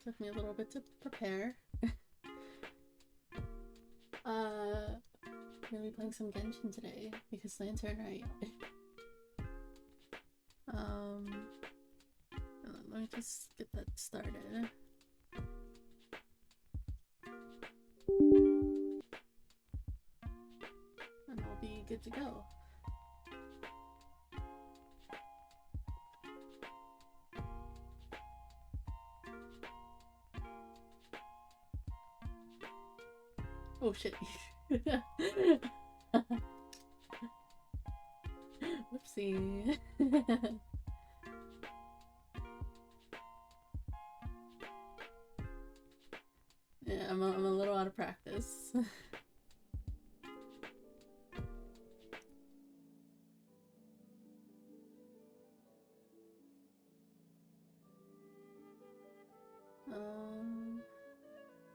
Took me a little bit to prepare. Gonna be playing some Genshin today because Lantern, right? Let me just get that started. And I'll be good to go. Oh shit. Whoopsie. Yeah, I'm a little out of practice.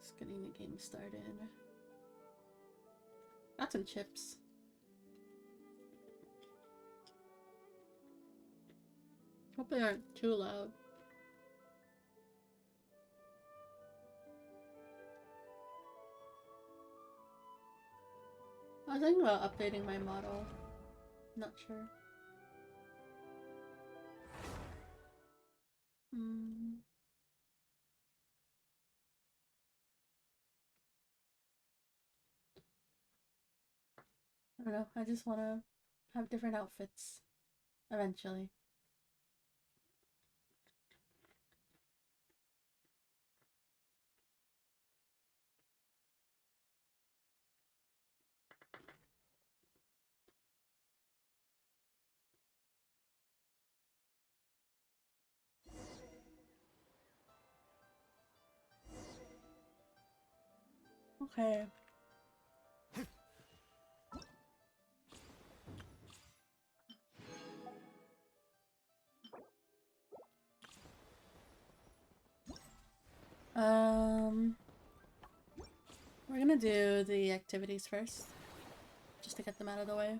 Just getting the game started. Got some chips. Hope they aren't too loud. I was thinking about updating my model. Not sure. I don't know. I just want to have different outfits eventually. Okay. We're gonna do the activities first, just to get them out of the way.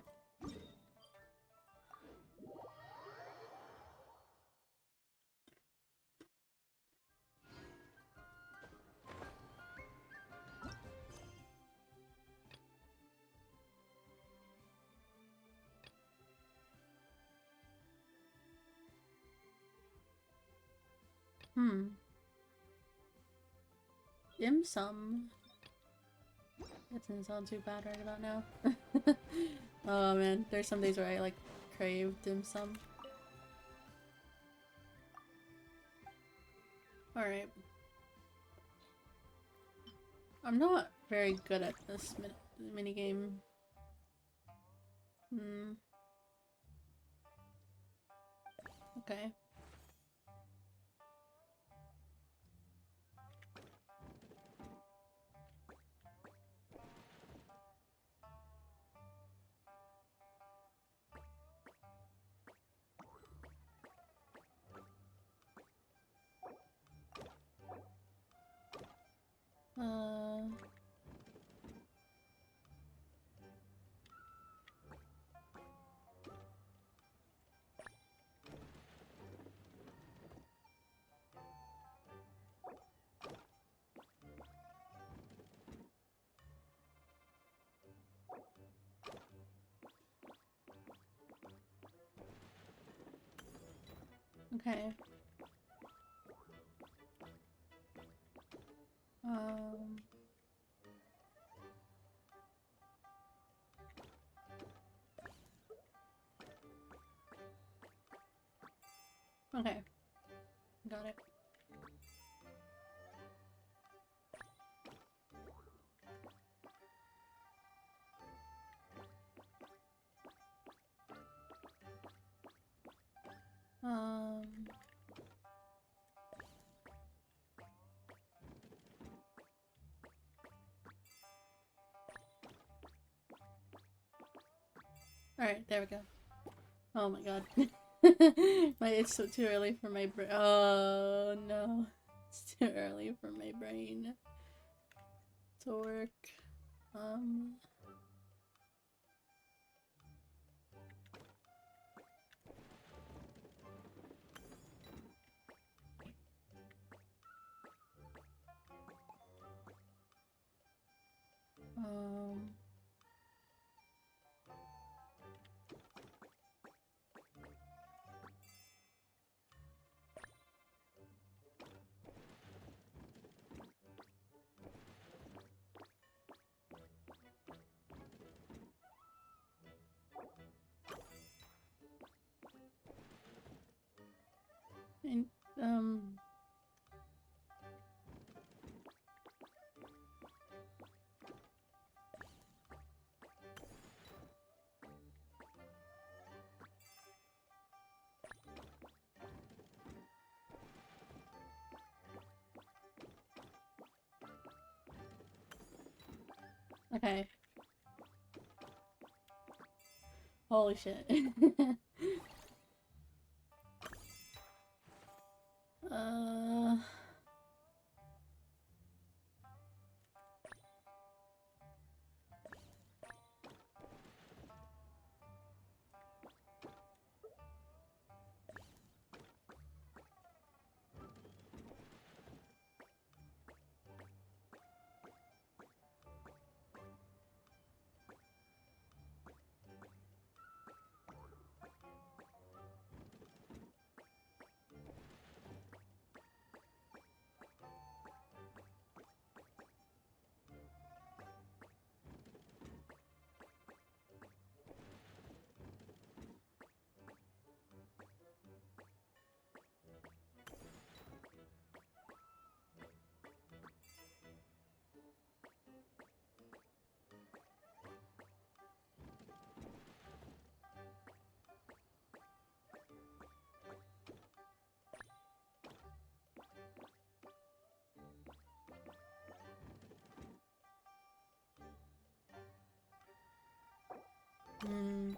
Dim sum. That doesn't sound too bad right about now. Oh man, there's some days where I like crave dim sum. Alright. I'm not very good at this minigame. Okay. Okay. Okay. Got it. Alright, there we go. Oh my god. It's so too early for my brain. Oh no. It's too early for my brain to work. And, okay. Holy shit. uh... Hmm.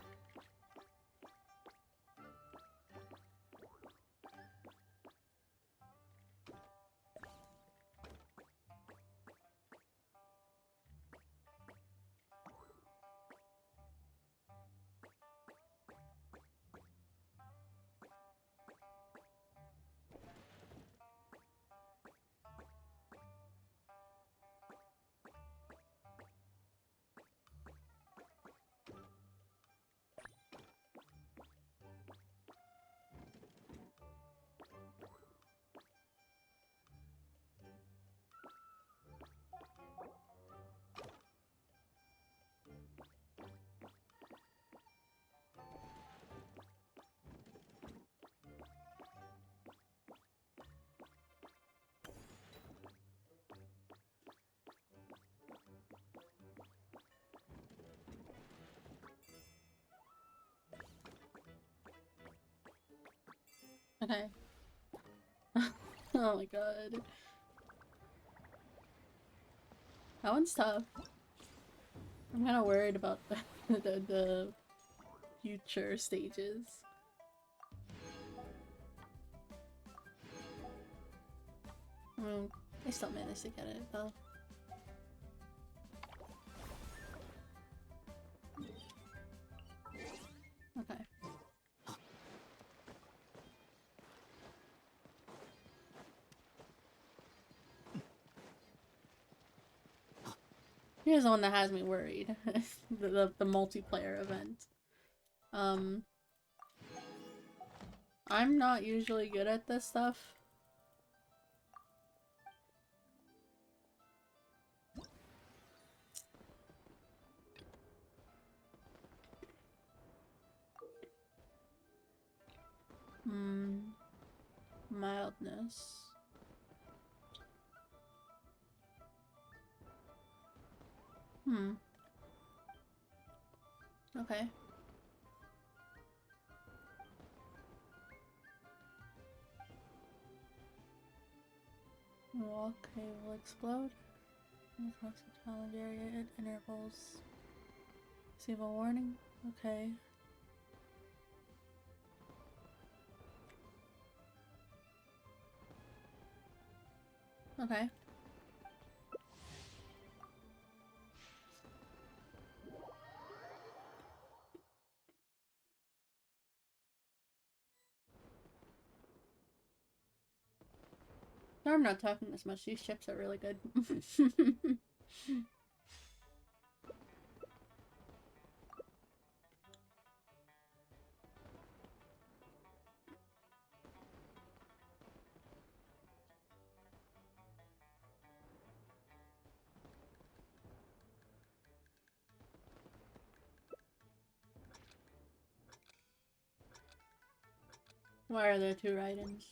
Okay. Oh my god. That one's tough. I'm kind of worried about the future stages. I still managed to get it though. Okay. Here's the one that has me worried. the multiplayer event. I'm not usually good at this stuff. Mildness. Okay. Volcano will explode. Across the challenge area at intervals. Receive a warning? Okay. Okay. I'm not talking as much. These chips are really good. Why are there two write-ins?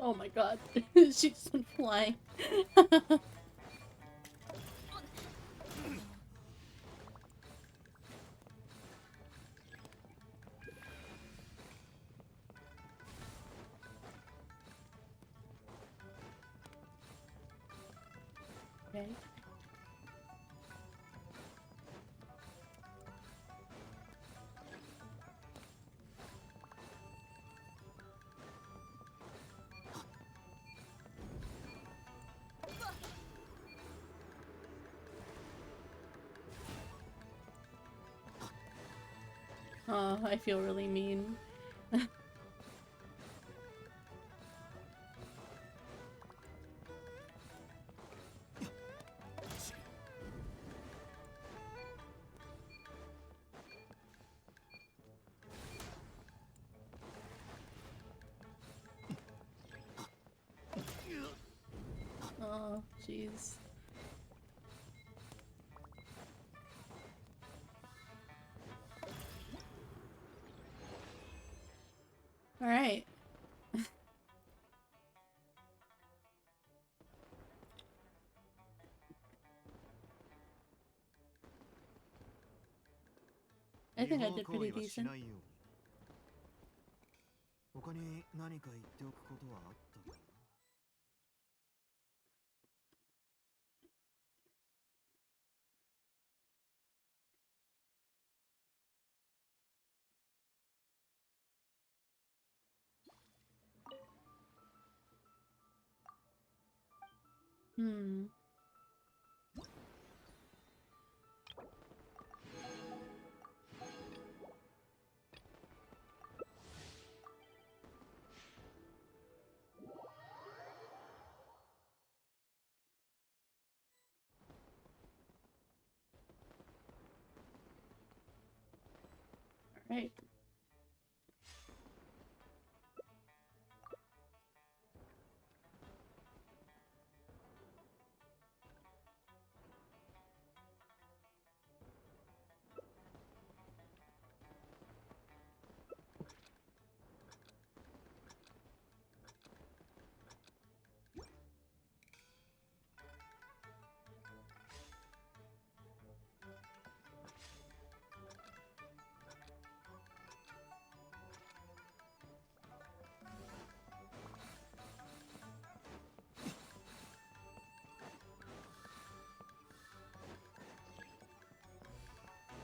Oh my god. She just went flying. Okay. Oh, I feel really mean. Oh, jeez. Alright. I think I did pretty decent. 他に何か言っておくことはあったかな。Hmm. Alright.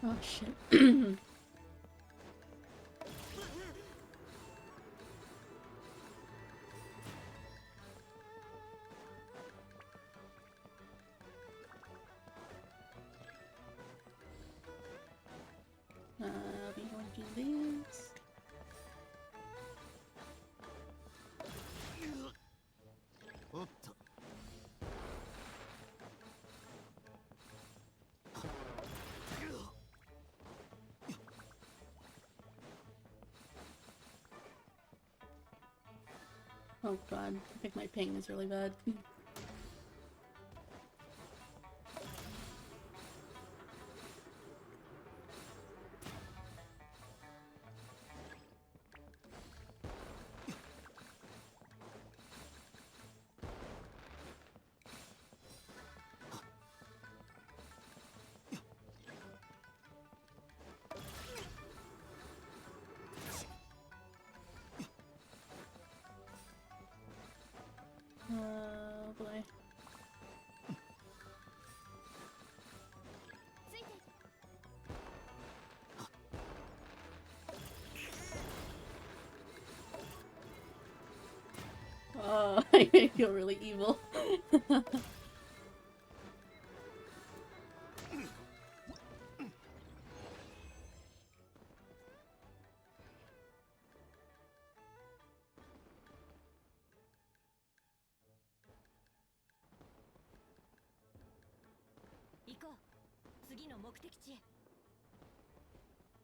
Oh shit. I'll be going to these. Oh god, I think my ping is really bad. Oh boy. Oh, I feel really evil.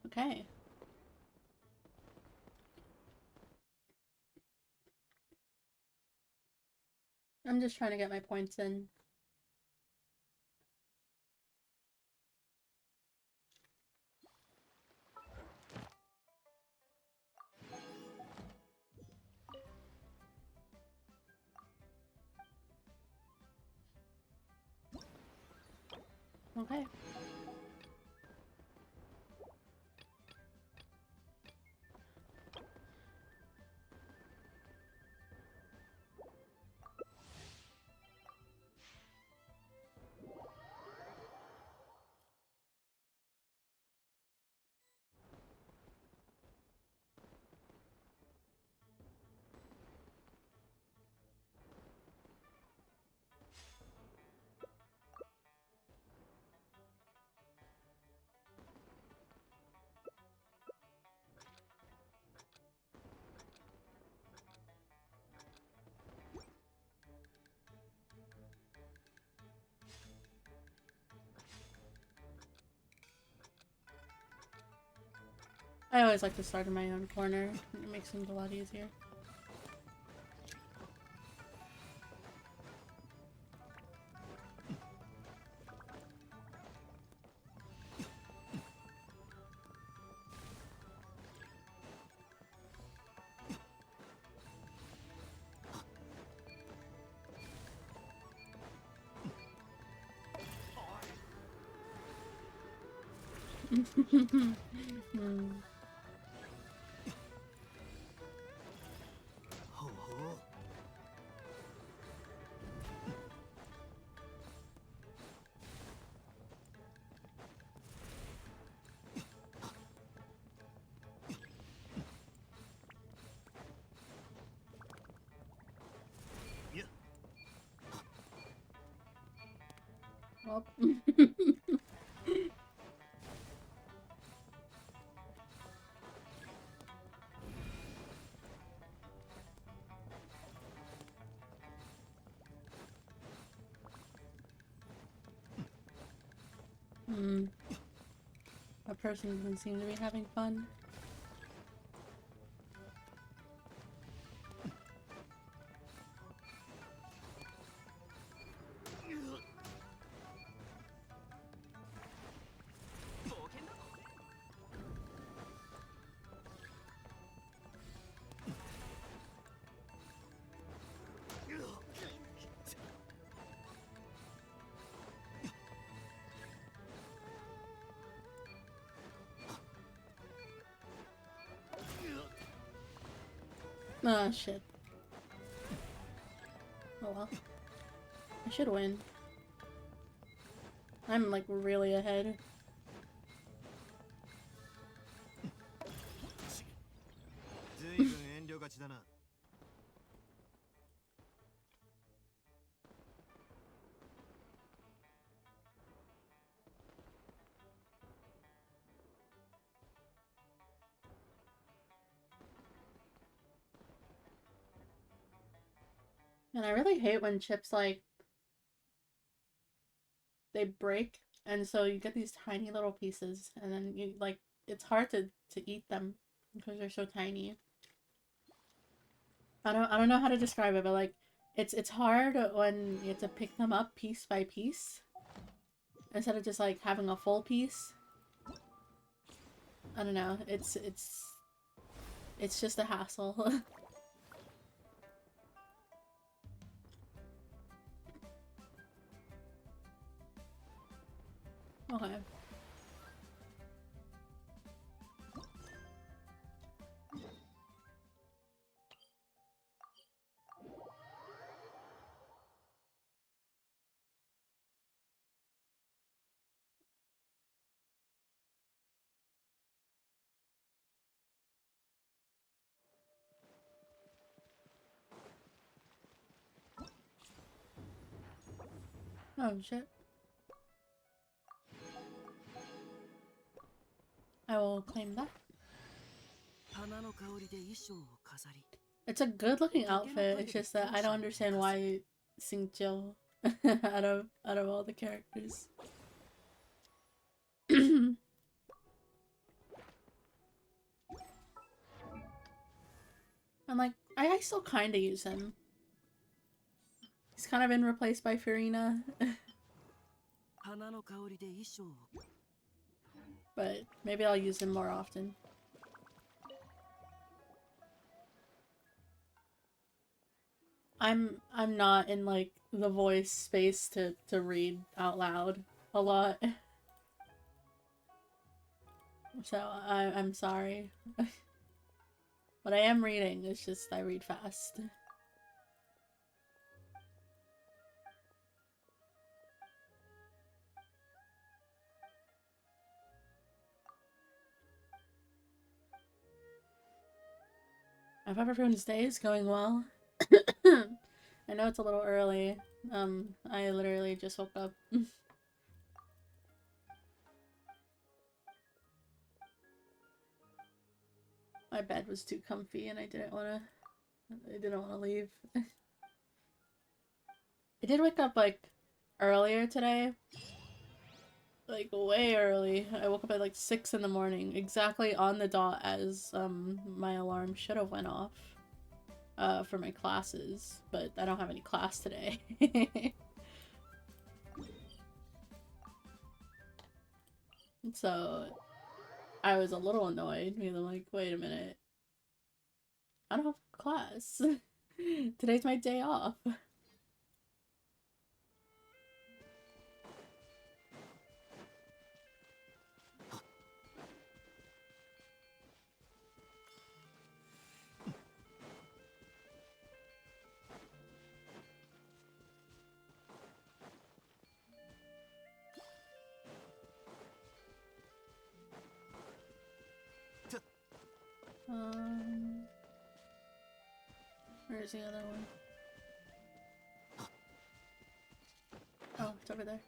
Okay. I'm just trying to get my points in. Okay. I always like to start in my own corner. It makes things a lot easier. Hmm. Ho ho. Yeah. Well. Hmm. That person doesn't seem to be having fun. Oh shit. Oh well. I should win. I'm like really ahead. ずいぶん遠慮がちだな。And I really hate when chips like they break and so you get these tiny little pieces and then you like it's hard to eat them because they're so tiny. I don't know how to describe it, but like it's hard when you have to pick them up piece by piece instead of just like having a full piece. I don't know. It's just a hassle. Okay. Oh shit. I will claim that. 花の香りで衣装を飾り It's a good looking outfit. It's just that I don't understand why Singjo out of all the characters. I'm like, I still kind of use him. He's kind of been replaced by Farina. 花の香りで衣装を But maybe I'll use him more often. I'm not in like the voice space to read out loud. a lot. So I'm sorry. But I am reading, it's just I read fast. I hope everyone's day is going well. I know it's a little early. I literally just woke up. My bed was too comfy and I didn't wanna leave. I did wake up like earlier today. Like way early. I woke up at like 6 in the morning, exactly on the dot as my alarm should have went off for my classes, but I don't have any class today. So I was a little annoyed because I'm like, wait a minute. I don't have class. Today's my day off. Where's the other one? Oh, it's over there.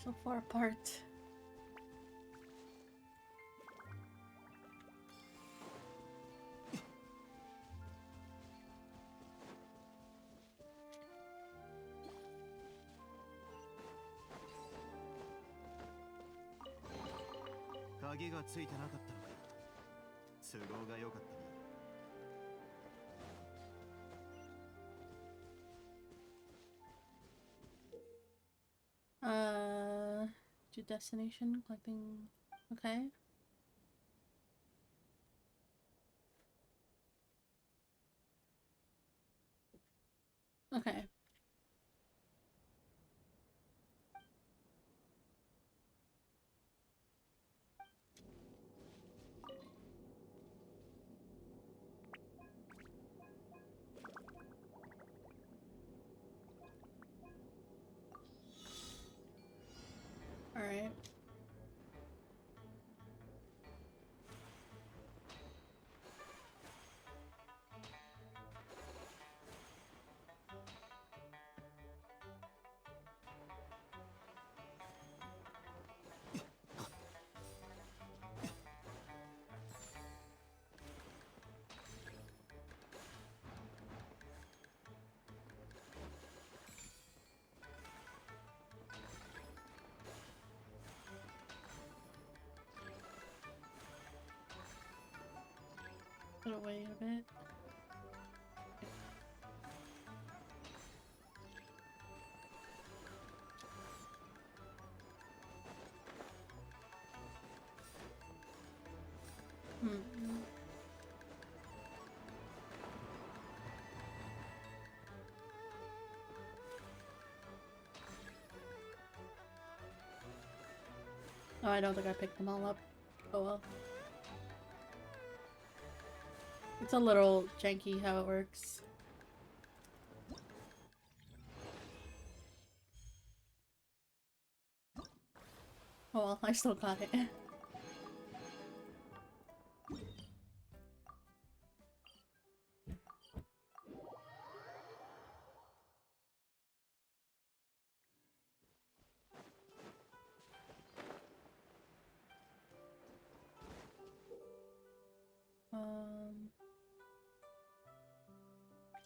So far apart. Kageがついてなかったのか。都合が良かったな。To destination, collecting. Okay. Okay. Alright. Put away a bit. Oh, I don't think I picked them all up. Oh well. It's a little janky how it works. Oh well, I still got it.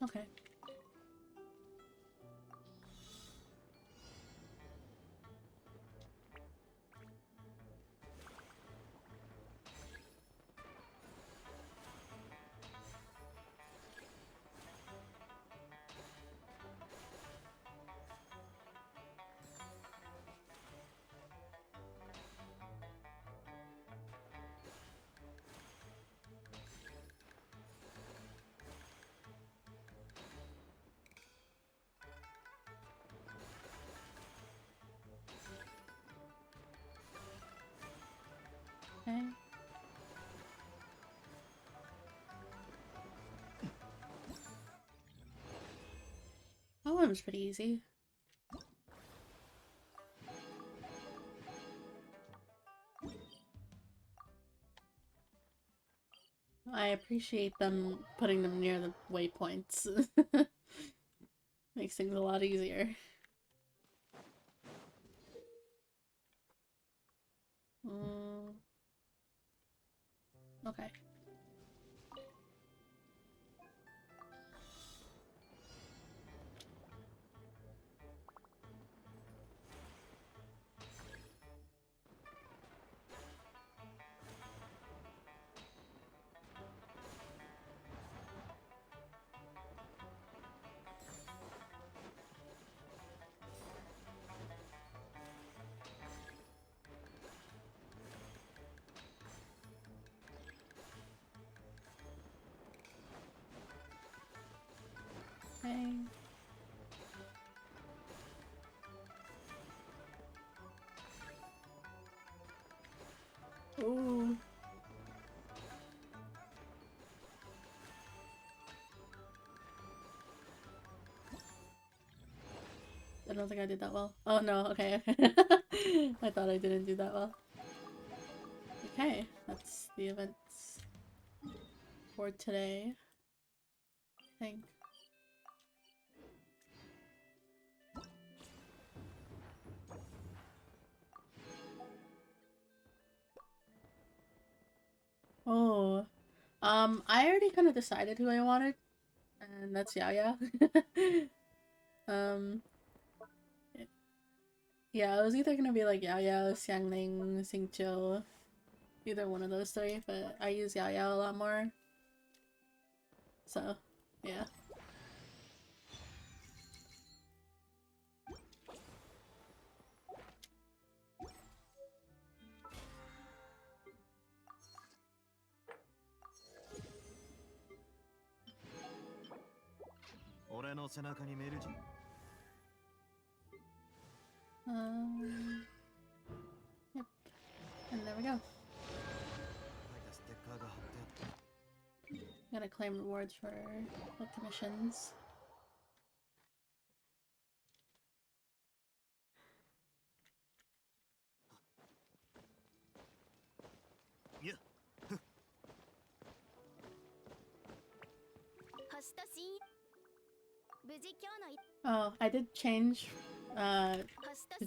Okay. one was pretty easy. I appreciate them putting them near the waypoints. Makes things a lot easier. Okay. Okay. Ooh. I don't think I did that well. Oh no, okay. I thought I didn't do that well. Okay, that's the events for today, I think. Oh, I already kind of decided who I wanted, and that's Yaya. um, yeah, it was either gonna be like Yaya, Xiangling, Xingqiu, either one of those three, but I use Yaya a lot more, so yeah. Yep, and there we go. Gotta claim rewards for the commissions. Oh, I did change to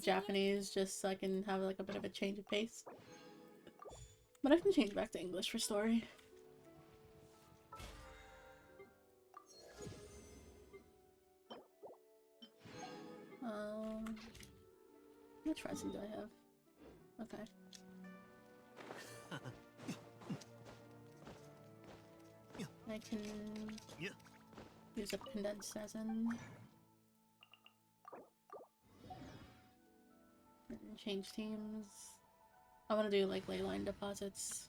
Japanese just so I can have like a bit of a change of pace. But I can change back to English for story. Which resin do I have? Okay. I can use a condensed resin. And change teams. I want to do like ley line deposits.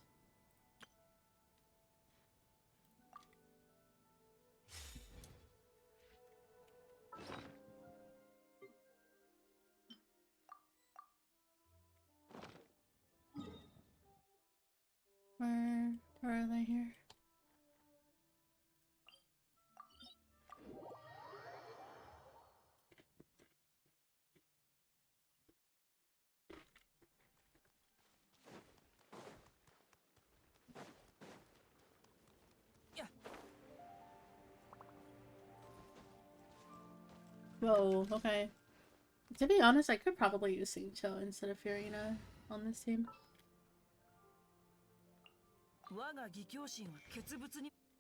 Where are they here? Whoa, okay. To be honest, I could probably use Xingqiu instead of Furina on this team.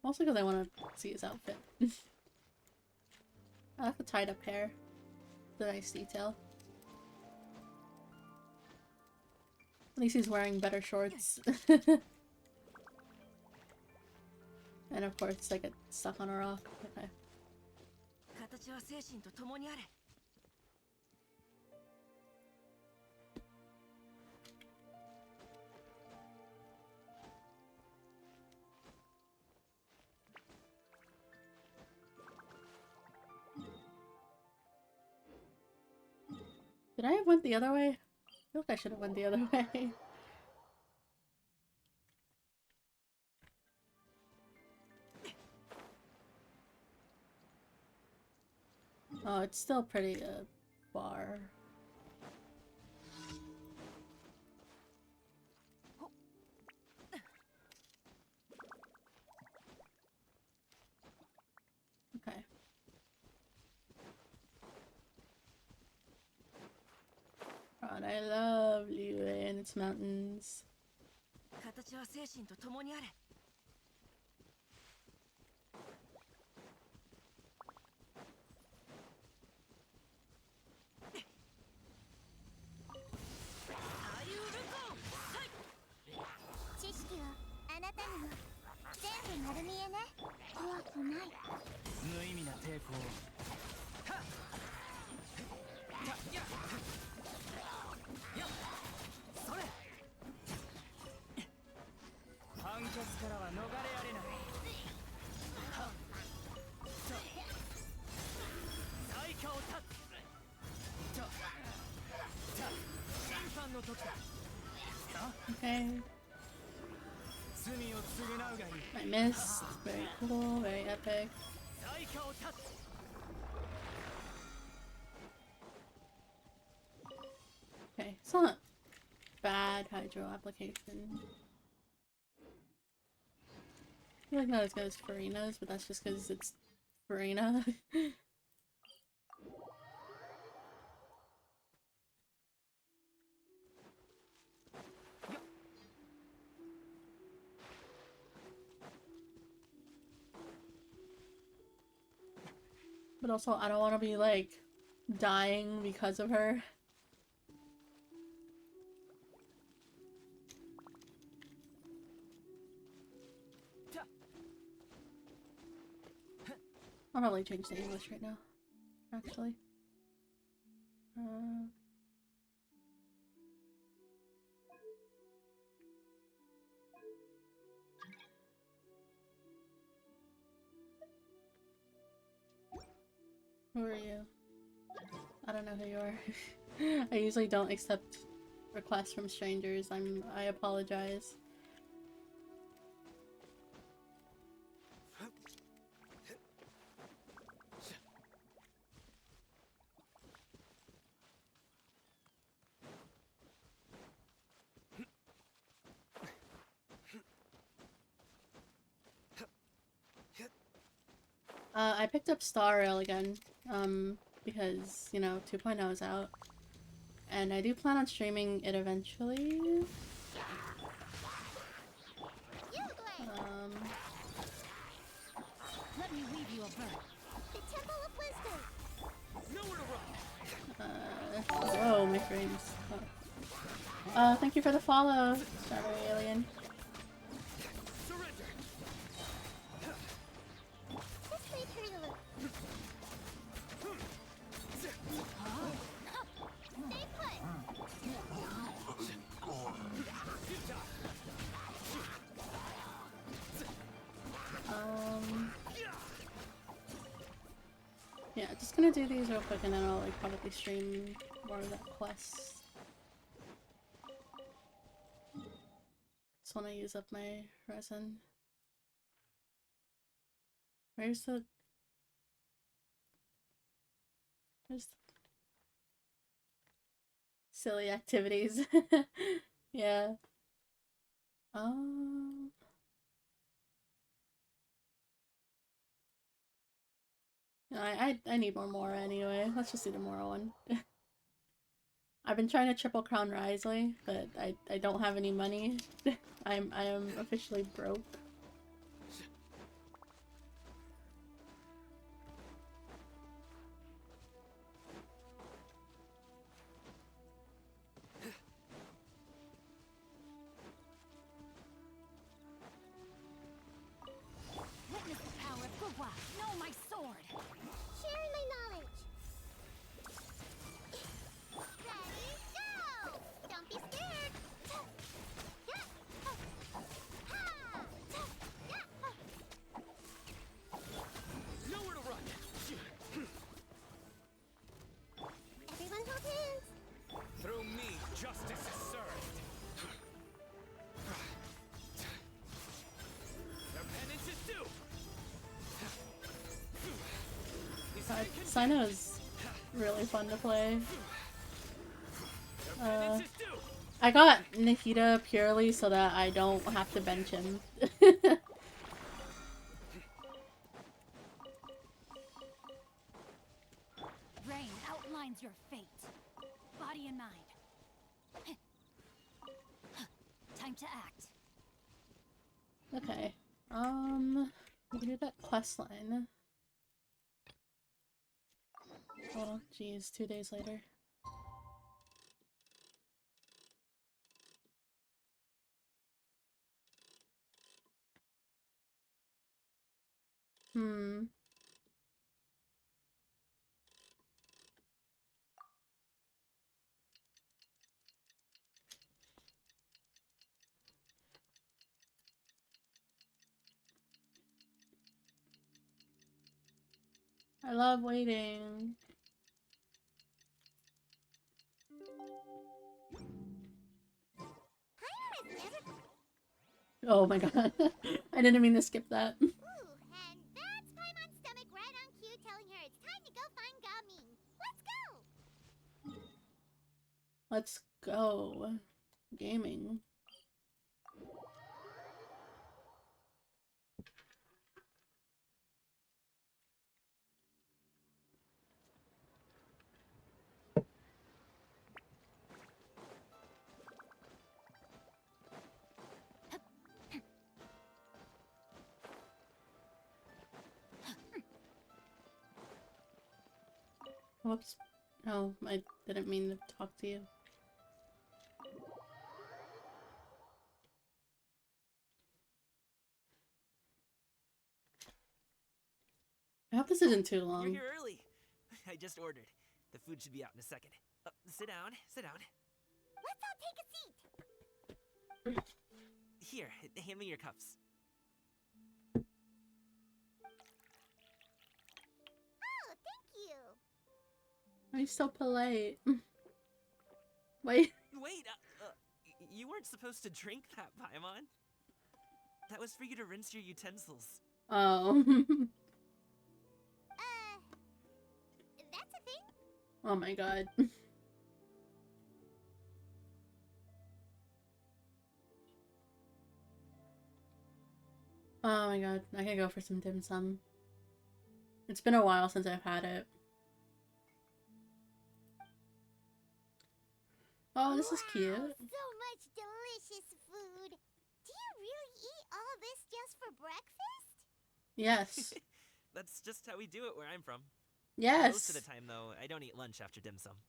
Mostly because I want to see his outfit. I like the tied up hair. The nice detail. At least he's wearing better shorts. And of course I get stuck on a rock. Okay. Did I have went the other way? I feel like I should have went the other way. Oh, it's still pretty far. Okay. God, I love Liyue and its mountains. 形は精神と共にあれ。知識はあなたにも全部丸見えね。怖くない。無意味な抵抗を。それ。判決からは逃れられない。最強を立つ。審判の時だ。 Okay. 罪を償うがいい。 I missed. Very cool, very epic. 最強を立つ。 Okay, it's not bad hydro application. I feel like not as good as Farina's, but that's just because it's Farina. But also, I don't want to be like dying because of her. I'll probably change the English right now, actually. Who are you? I don't know who you are. I usually don't accept requests from strangers. I apologize. I picked up Star Rail again, because, you know, 2.0 is out. And I do plan on streaming it eventually. Let me weave you a bird. The Temple of Wisdom. Nowhere to run. Whoa, my frames. Thank you for the follow, Strawberry Alien. Surrender. Just leave her alone. Stay put. Yeah, just gonna do these real quick and then I'll like probably stream more of that quest. Just wanna use up my resin. Where's the silly activities? Yeah. I need more Mora anyway. Let's just do the Mora one. I've been trying to triple crown Risley, but I don't have any money. I am officially broke. Witness the power of Gugwa. Know my sword. Sharing my knowledge. Ready, go! Don't be scared. Nowhere to run. Everyone hold hands. Through me, justice is served. Their penance is due. Sino's really fun to play. Penance is due. I got Nikita purely so that I don't have to bench him. Rain outlines your fate. Body and mind. Time to act. Okay. We can do that quest line. Oh, geez, 2 days later. Hmm. I love waiting. Oh my god. I didn't mean to skip that. Ooh, and that's Paimon's stomach right on cue telling her it's time to go find Gaming. Let's go! Let's go. Gaming. Whoops. Oh, I didn't mean to talk to you. I hope this isn't too You're long. here early. I just ordered. The food should be out in a second. Sit down. Sit down. Let's all take a seat! Here, hand me your cups. Oh, thank you! Why are you so polite? Wait. Wait, you weren't supposed to drink that, Paimon. That was for you to rinse your utensils. Oh. That's a thing? Oh my god. Oh my god. I can go for some dim sum. It's been a while since I've had it. Oh, this is cute. Wow, so much delicious food! Do you really eat all this just for breakfast? Yes. That's just how we do it where I'm from. Yes. Most of the time, though, I don't eat lunch after dim sum.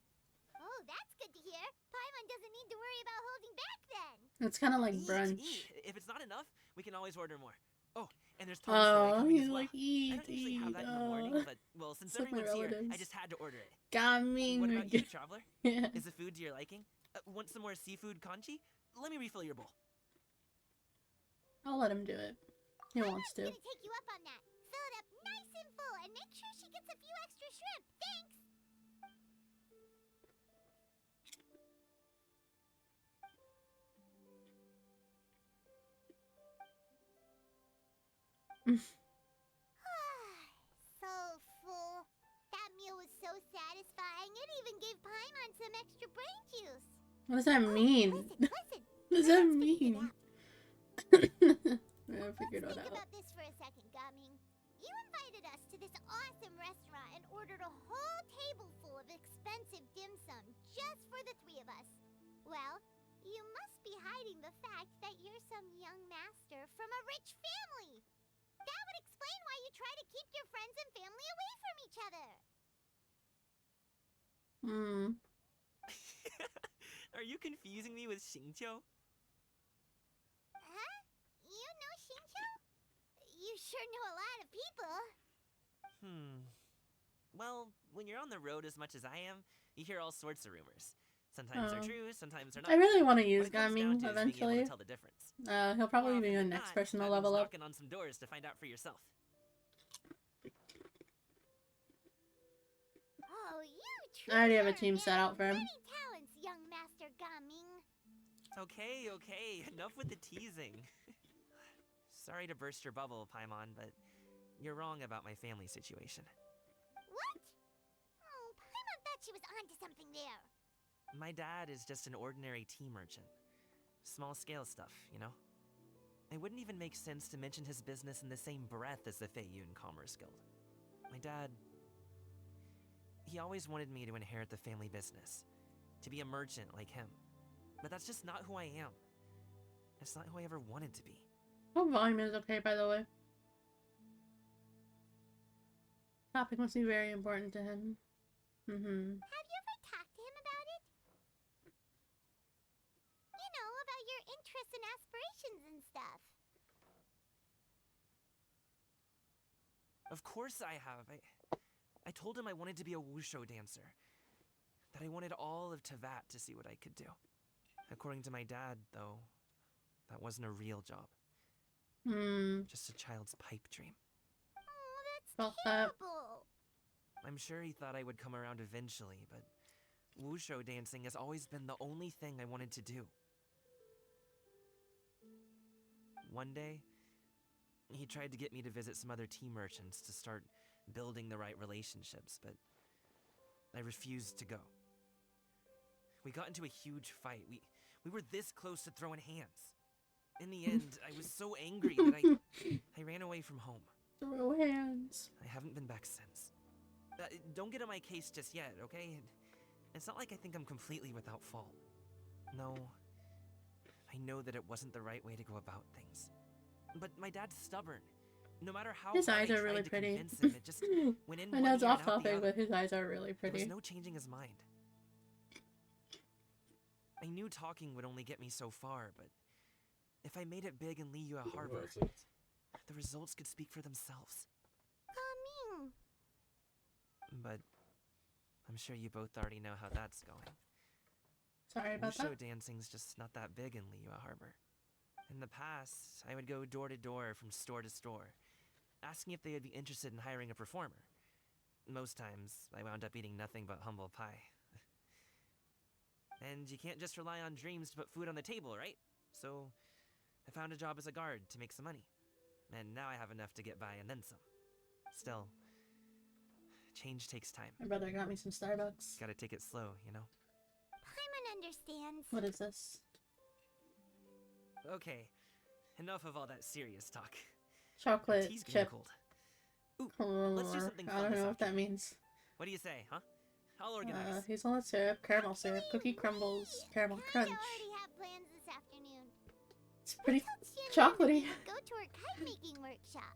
Oh, that's good to hear. Paimon doesn't need to worry about holding back then. It's kind of like Eat, brunch. eat. If it's not enough, we can always order more. Oh, and there's Tom's soy Oh, coming he's as well. like, I eat, don't usually have eat. that in the morning, but, well, since It's like my everyone's here, I relatives. just had to order it. Gaming. What about you, Traveler? Yeah. Is the food to your liking? Want some more seafood kanji? Let me refill your bowl. I'll let him do it. He wants I'm to. gonna take you up on that. Fill it up nice and full and make sure she gets a few extra shrimp. Thanks! So full. That meal was so satisfying. It even gave Paimon some extra brain juice. What does that Oh, mean? listen. What does that Let's figure it mean? out. I figured it Think out. about this for a second, Gaming. You invited us to this awesome restaurant and ordered a whole table full of expensive dim sum just for the three of us. Well, you must be hiding the fact that you're some young master from a rich family. That would explain why you try to keep your friends and family away from each other. Hmm. Are you confusing me with Xingqiu? Huh? You know Xingqiu? You sure know a lot of people. Well, when you're on the road as much as I am, you hear all sorts of rumors. Sometimes they're true, sometimes they're not. I really want to What use it comes down Gaming to is being able eventually. to tell the difference. He'll probably More be often the than next not, person to that level means up. knocking on some doors to find out for yourself. Oh, you I already have a truly team are set out for him. many talents, young Master Gaming. Okay, enough with the teasing. Sorry to burst your bubble, Paimon, but you're wrong about my family situation. What? Oh, Paimon she was onto something there. My dad is just an ordinary tea merchant. Small scale stuff, you know? It wouldn't even make sense to mention his business in the same breath as the Feiyun Commerce Guild. My dad... he always wanted me to inherit the family business. To be a merchant like him. But that's just not who I am. It's not who I ever wanted to be. What volume is okay, by the way? Topic must be very important to him. Have you ever talked to him about it? You know, about your interests and aspirations and stuff. Of course I have. I told him I wanted to be a wushu dancer. That I wanted all of Tevat to see what I could do. According to my dad, though, that wasn't a real job. Just a child's pipe dream. Oh, that's Felt that. terrible. I'm sure he thought I would come around eventually, but wushu dancing has always been the only thing I wanted to do. One day, he tried to get me to visit some other tea merchants to start building the right relationships, but I refused to go. We got into a huge fight. We were this close to throwing hands. In the end, I was so angry that I ran away from home. Throw hands. I haven't been back since. Don't get on my case just yet, okay? It's not like I think I'm completely without fault. No, I know that it wasn't the right way to go about things. But my dad's stubborn. No matter how His hard eyes I are tried really to pretty. convince him, it just went in I one know it's ear and off out the topic, other. but his eyes are really There was pretty. no changing his mind. I knew talking would only get me so far, but if I made it big in Liyue Harbor, the results could speak for themselves. Coming. But I'm sure you both already know how that's going. Sorry about Wushu that. dancing's just not that big in Liyue Harbor. In the past, I would go door to door from store to store, asking if they would be interested in hiring a performer. Most times, I wound up eating nothing but humble pie. And you can't just rely on dreams to put food on the table, right? So, I found a job as a guard to make some money. And now I have enough to get by and then some. Still, change takes time. My brother got me some Starbucks. Gotta take it slow, you know? Paimon understands. What is this? Okay, enough of all that serious talk. Chocolate Tea's getting chip. cold. Ooh, let's do something I fun don't this know what that afternoon. means. What do you say, huh? I'll organize. Hazelnut syrup, caramel syrup, cookie crumbles, caramel Kinda crunch. already have plans this afternoon. It's pretty Told Shannon chocolatey. we would go to her kite making workshop.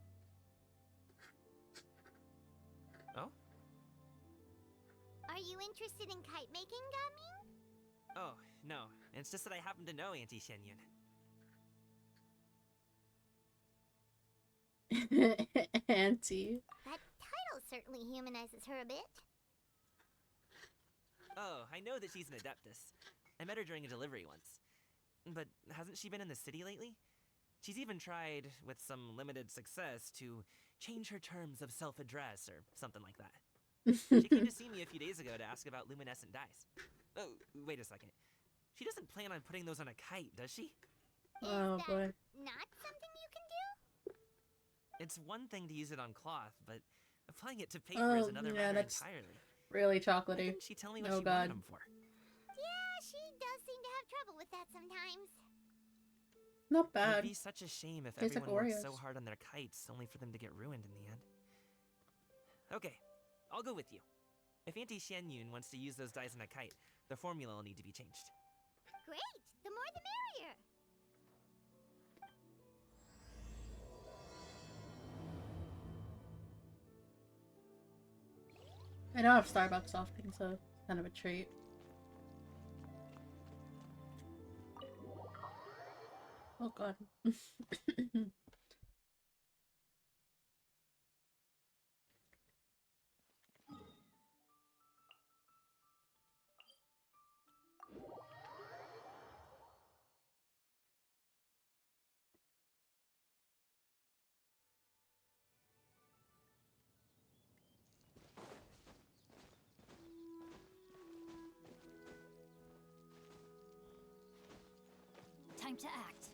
Oh? Are you interested in kite making, Gaming? Oh, no. It's just that I happen to know Auntie Shenyun. Auntie. That title certainly humanizes her a bit. Oh, I know that she's an adeptus. I met her during a delivery once. But hasn't she been in the city lately? She's even tried, with some limited success, to change her terms of self-address or something like that. She came to see me a few days ago to ask about luminescent dyes. Oh, wait a second. She doesn't plan on putting those on a kite, does she? Oh Is that boy. not something you can do? It's one thing to use it on cloth, but applying it to paper is Oh, another yeah, matter that's entirely. Really Why chocolatey. didn't she tell me what Oh, she God. wanted them for? Yeah, she does seem to have trouble with that sometimes. Not It'd bad. be such a shame if Tastes like everyone worked so Oreos. hard on their kites only for them to get ruined in the end. Okay, I'll go with you. If Auntie Shenyun wants to use those dyes on a kite, the formula will need to be changed. Great! The more the merrier! I don't have Starbucks often, so it's kind of a treat. Oh god. Time to act.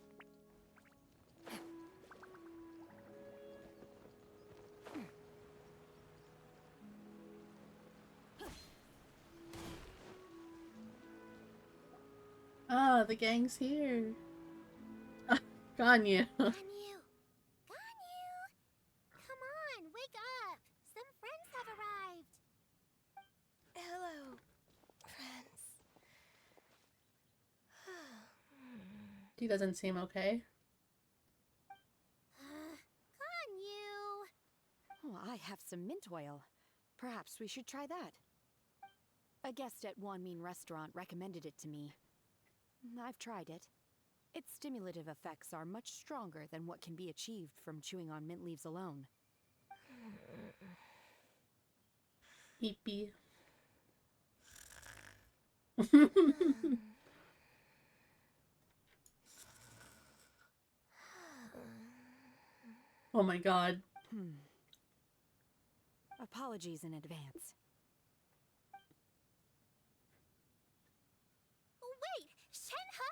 Ah, the gang's here. Ganyu. Ganyu! Ganyu! Come on, wake up! Some friends have arrived! Hello, friends. He doesn't seem okay. Ganyu! Oh, I have some mint oil. Perhaps we should try that. A guest at Wanmin Restaurant recommended it to me. I've tried it. Its stimulative effects are much stronger than what can be achieved from chewing on mint leaves alone. Eepy. Oh my god. Apologies in advance. Wait! Shenhe?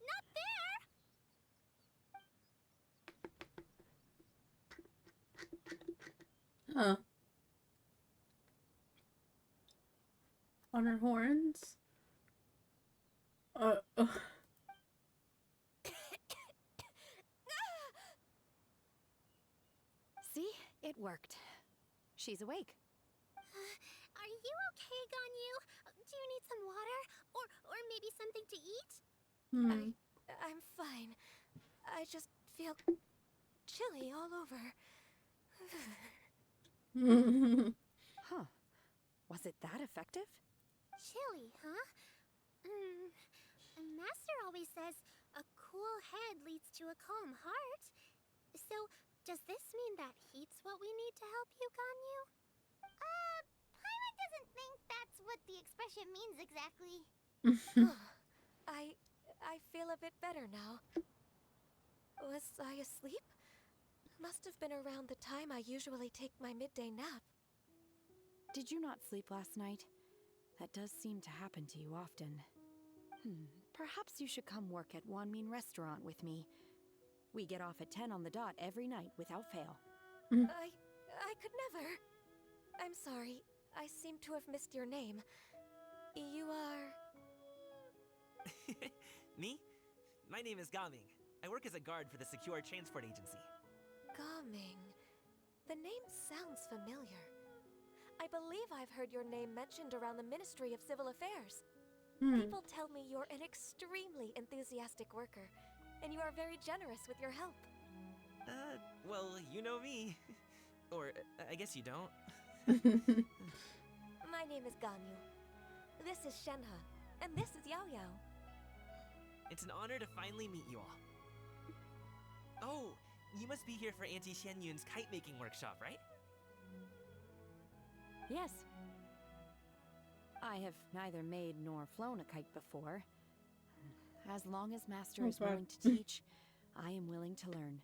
Not there! Huh. On her horns? See? It worked. She's awake. Are you okay, Ganyu? Do you need some water? Or maybe something to eat? I'm fine. I just feel chilly all over. Huh. Was it that effective? Chilly, huh? Master always says a cool head leads to a calm heart. So, does this mean that heat's what we need to help you, Ganyu? Paimon doesn't think that's what the expression means exactly. I feel a bit better now. Was I asleep? Must have been around the time I usually take my midday nap. Did you not sleep last night? That does seem to happen to you often. Perhaps you should come work at Wanmin Restaurant with me. We get off at 10 on the dot every night without fail. I could never. I'm sorry. I seem to have missed your name. You are... Me? My name is Gaming. I work as a guard for the Secure Transport Agency. Gaming. The name sounds familiar. I believe I've heard your name mentioned around the Ministry of Civil Affairs. People tell me you're an extremely enthusiastic worker, and you are very generous with your help. Well, you know me. Or, I guess you don't. My name is Ganyu. This is Shenhe, and this is Yao Yao. It's an honor to finally meet you all. Oh, you must be here for Auntie Xianyun's kite-making workshop, right? Yes. I have neither made nor flown a kite before. As long as Master is willing to teach, I am willing to learn.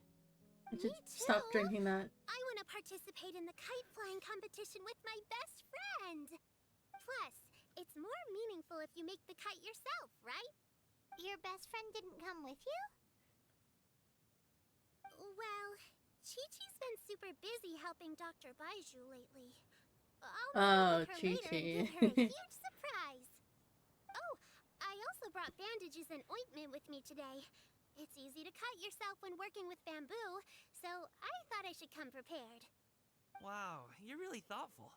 I should Me stop too. drinking that. I want to participate in the kite flying competition with my best friend. Plus, it's more meaningful if you make the kite yourself, right? Your best friend didn't come with you? Well, Chi-Chi's been super busy helping Dr. Baiju lately. I'll meet with her later and give her a huge surprise. Oh, I also brought bandages and ointment with me today. It's easy to cut yourself when working with bamboo, so I thought I should come prepared. Wow, you're really thoughtful.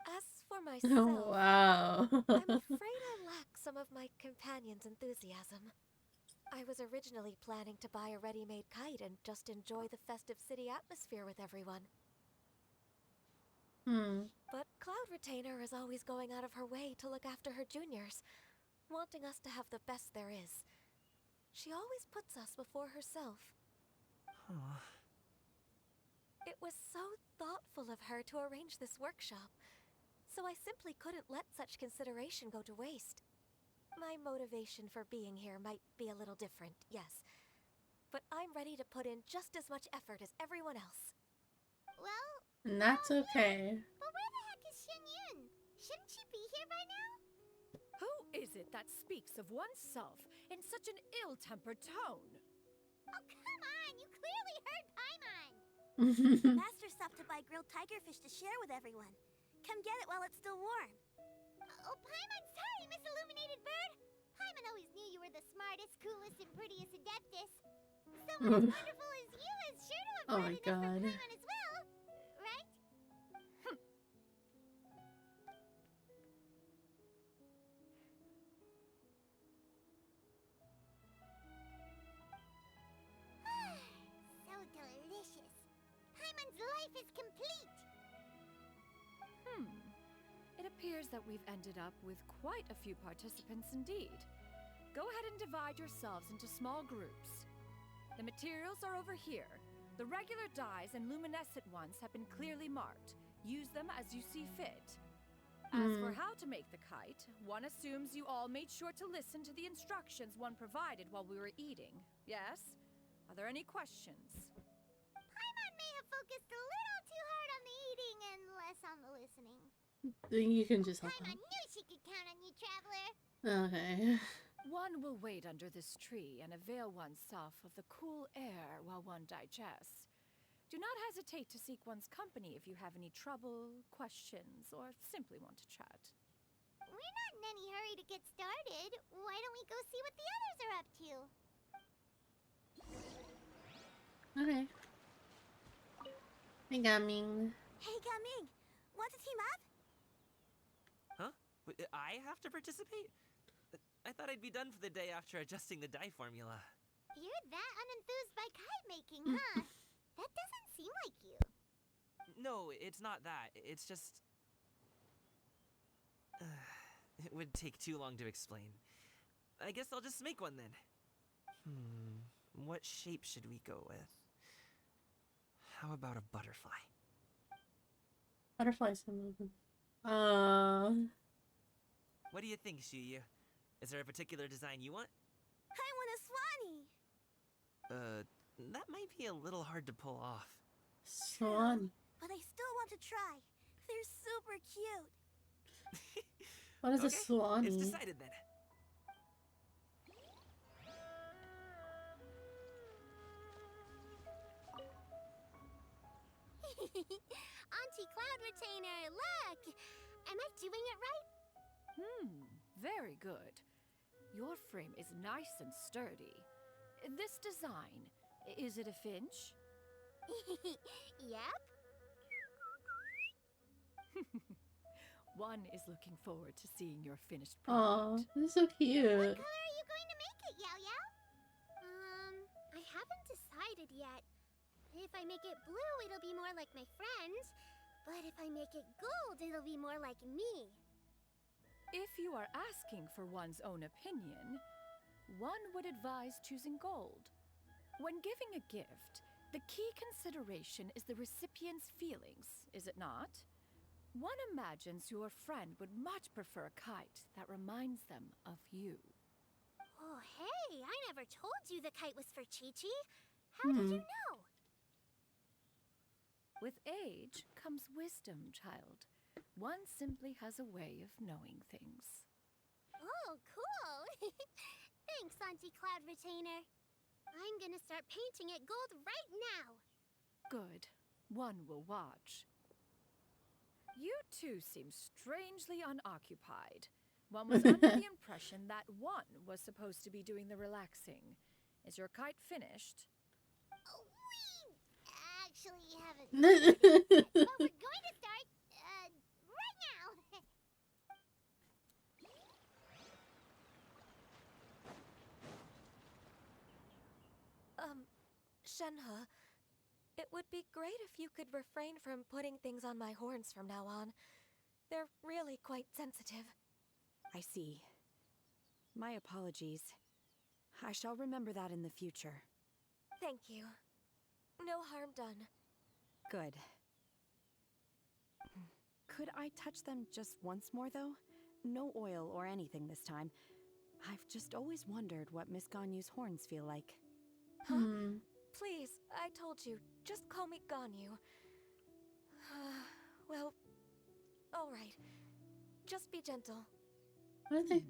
As for myself, Wow. I'm afraid I lack some of my companion's enthusiasm. I was originally planning to buy a ready-made kite and just enjoy the festive city atmosphere with everyone. But Cloud Retainer is always going out of her way to look after her juniors, wanting us to have the best there is. She always puts us before herself. Huh. It was so thoughtful of her to arrange this workshop, so I simply couldn't let such consideration go to waste. My motivation for being here might be a little different, yes, but I'm ready to put in just as much effort as everyone else. Well, And that's okay. but where the heck is Xianyun? Shouldn't she be here by now? Who is it that speaks of oneself in such an ill-tempered tone? Oh, come on! You clearly heard Paimon! Master stopped to buy grilled tigerfish to share with everyone. Come get it while it's still warm. Oh, Paimon, sorry, Miss Illuminated Bird! Paimon always knew you were the smartest, coolest, and prettiest Adeptus. Someone as wonderful as you is sure to have Oh heard my enough from God. Paimon as well, right? So delicious. Paimon's life is complete. It appears that we've ended up with quite a few participants indeed. Go ahead and divide yourselves into small groups. The materials are over here. The regular dyes and luminescent ones have been clearly marked. Use them as you see fit. As for how to make the kite, one assumes you all made sure to listen to the instructions one provided while we were eating. Yes? Are there any questions? Paimon may have focused a little too hard on the eating and less on the listening. You can just help Paimon out. knew she could count on you, Traveler. Okay. One will wait under this tree and avail oneself of the cool air while one digests. Do not hesitate to seek one's company if you have any trouble, questions, or simply want to chat. We're not in any hurry to get started. Why don't we go see what the others are up to? Okay. Hey, Gaming. Hey, Gaming! Want to team up? Huh? I have to participate? I thought I'd be done for the day after adjusting the dye formula. You're that unenthused by kite making, huh? That doesn't seem like you. No, it's not that. It's just... it would take too long to explain. I guess I'll just make one then. What shape should we go with? How about a butterfly? Butterfly symbol. What do you think, Shuyu? Is there a particular design you want? I want a Swanee! That might be a little hard to pull off. Swan. But I still want to try. They're super cute. What is a Okay, swan? It's decided then. Auntie Cloud Retainer, look! Am I doing it right? Very good. Your frame is nice and sturdy. This design, is it a finch? Yep. One is looking forward to seeing your finished Aw, product. this is so cute. What color are you going to make it, Yao Yao? I haven't decided yet. If I make it blue, it'll be more like my friends. But if I make it gold, it'll be more like me. If you are asking for one's own opinion, one would advise choosing gold. When giving a gift, the key consideration is the recipient's feelings, is it not? One imagines your friend would much prefer a kite that reminds them of you. Oh, hey, I never told you the kite was for Chi-Chi. How did you know? With age comes wisdom, child. One simply has a way of knowing things. Oh, cool. Thanks, Auntie Cloud Retainer. I'm gonna start painting it gold right now. Good. One will watch. You two seem strangely unoccupied. One was under the impression that one was supposed to be doing the relaxing. Is your kite finished? Oh, we actually haven't. But we're going to start, right now. Shenhe, it would be great if you could refrain from putting things on my horns from now on. They're really quite sensitive. I see. My apologies. I shall remember that in the future. Thank you. No harm done. Good. Could I touch them just once more, though? No oil or anything this time. I've just always wondered what Miss Ganyu's horns feel like. Huh? Please, I told you, just call me Ganyu. Well, alright. Just be gentle. What are they?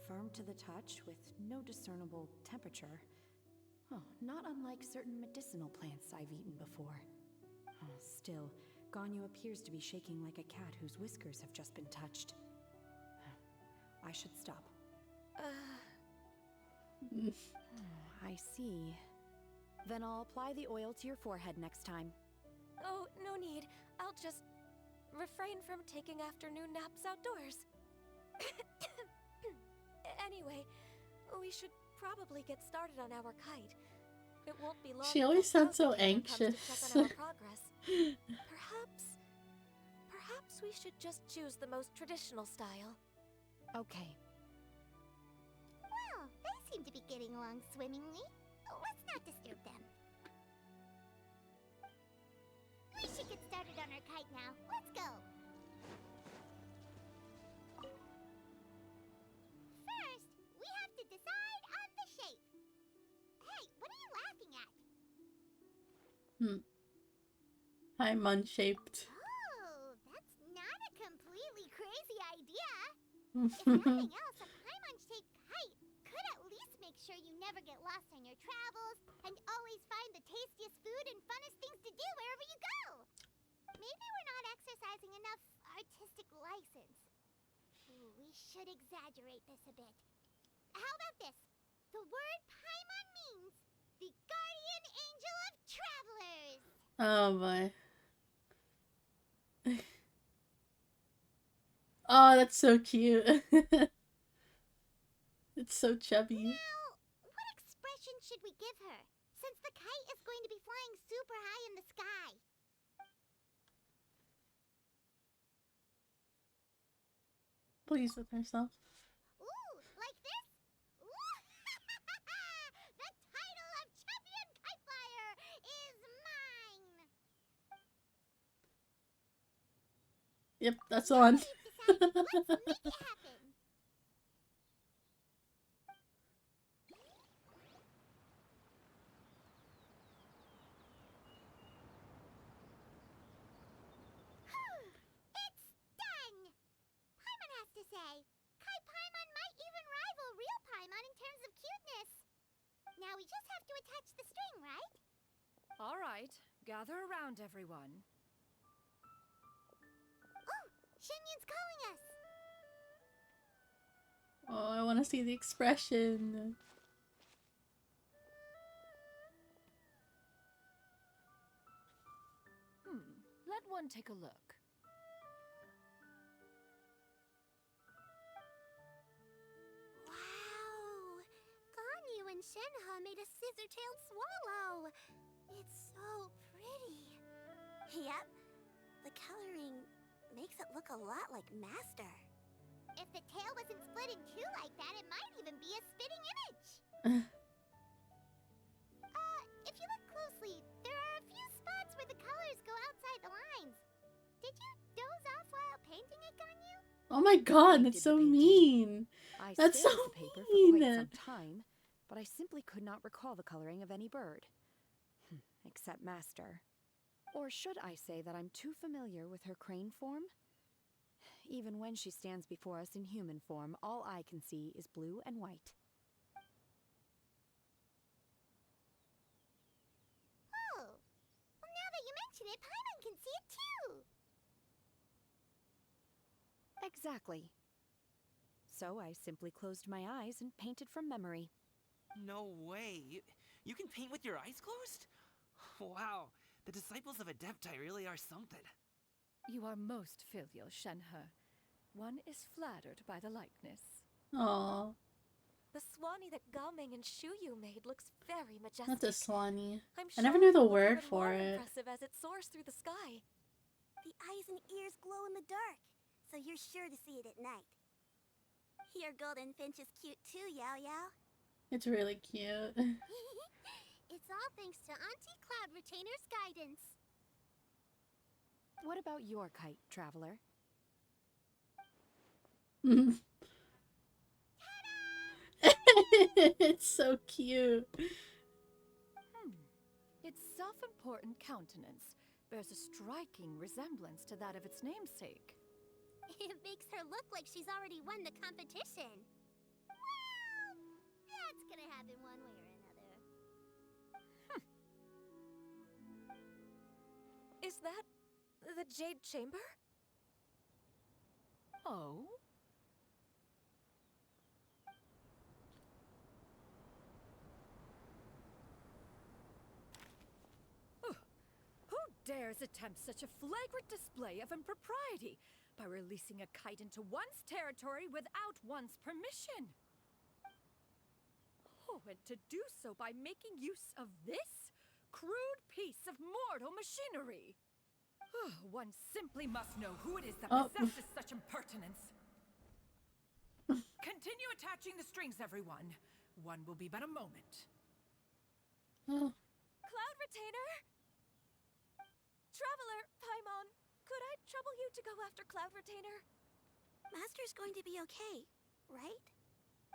Firm to the touch with no discernible temperature. Oh, not unlike certain medicinal plants I've eaten before. Oh, still, Ganyu appears to be shaking like a cat whose whiskers have just been touched. I should stop. I see. Then I'll apply the oil to your forehead next time. Oh, no need. I'll just refrain from taking afternoon naps outdoors. Anyway, we should probably get started on our kite. It won't be long. She always sounds so anxious. Comes to check on our progress. Perhaps we should just choose the most traditional style. Okay. Well, they seem to be getting along swimmingly. Let's not disturb them. We should get started on our kite now. Let's go. First, we have to decide on the shape. Hey, what are you laughing at? Paimon shaped. Oh, that's not a completely crazy idea. If nothing else, a Paimon-shaped kite could at least make sure you never get lost on your travels and always find the tastiest food and funnest things to do wherever you go. Maybe we're not exercising enough artistic license. Ooh, we should exaggerate this a bit. How about this? The word Paimon means the guardian angel of travelers. Oh boy. Oh, that's so cute. It's so chubby. Now, what expression should we give her, since the kite is going to be flying super high in the sky? Pleased with herself. Ooh, like this? Ooh, the title of champion kite flyer is mine! Yep, that's the one. We've decided, let's make it happen! It's done! Paimon has to say, Kai Paimon might even rival real Paimon in terms of cuteness. Now we just have to attach the string, right? All right, gather around, everyone. Oh, Shenyun's calling us! Oh, I want to see the expression. Let one take a look. Wow! Ganyu and Shenhe made a scissor-tailed swallow! It's so pretty. Yep. The coloring makes it look a lot like Master. If the tail wasn't split in two like that, it might even be a spitting image. If you look closely, there are a few spots where the colors go outside the lines. Did you doze off while painting it, Ganyu? Oh my god, I that's did so the painting. mean. I That's stared so at the paper for quite mean. some time, but I simply could not recall the coloring of any bird. Except Master. Or should I say that I'm too familiar with her crane form? Even when she stands before us in human form, all I can see is blue and white. Oh. Well, now that you mention it, Paimon can see it too. Exactly. So I simply closed my eyes and painted from memory. No way. You can paint with your eyes closed? Wow. The disciples of Adepti really are something. You are most filial, Shenhe. One is flattered by the likeness. Aw, The swanee that Gaming and Shuyu made looks very majestic. that's a swanee. I'm I never sure knew it the will look word even for more it. impressive as it soars through the sky. The eyes and ears glow in the dark, so you're sure to see it at night. Your golden finch is cute too, Yao Yao. It's really cute. It's all thanks to Auntie Cloud Retainer's guidance. What about your kite, Traveler? It's so cute. Its self-important countenance bears a striking resemblance to that of its namesake. It makes her look like she's already won the competition. Well, that's gonna happen one way or another. Is that the Jade Chamber? Oh? dares attempt such a flagrant display of impropriety by releasing a kite into one's territory without one's permission? Oh, and to do so by making use of this crude piece of mortal machinery. One simply must know who it is that possesses such impertinence. Continue attaching the strings, everyone. One will be but a moment. Cloud Retainer! Traveler, Paimon, could I trouble you to go after Cloud Retainer? Master's going to be okay, right?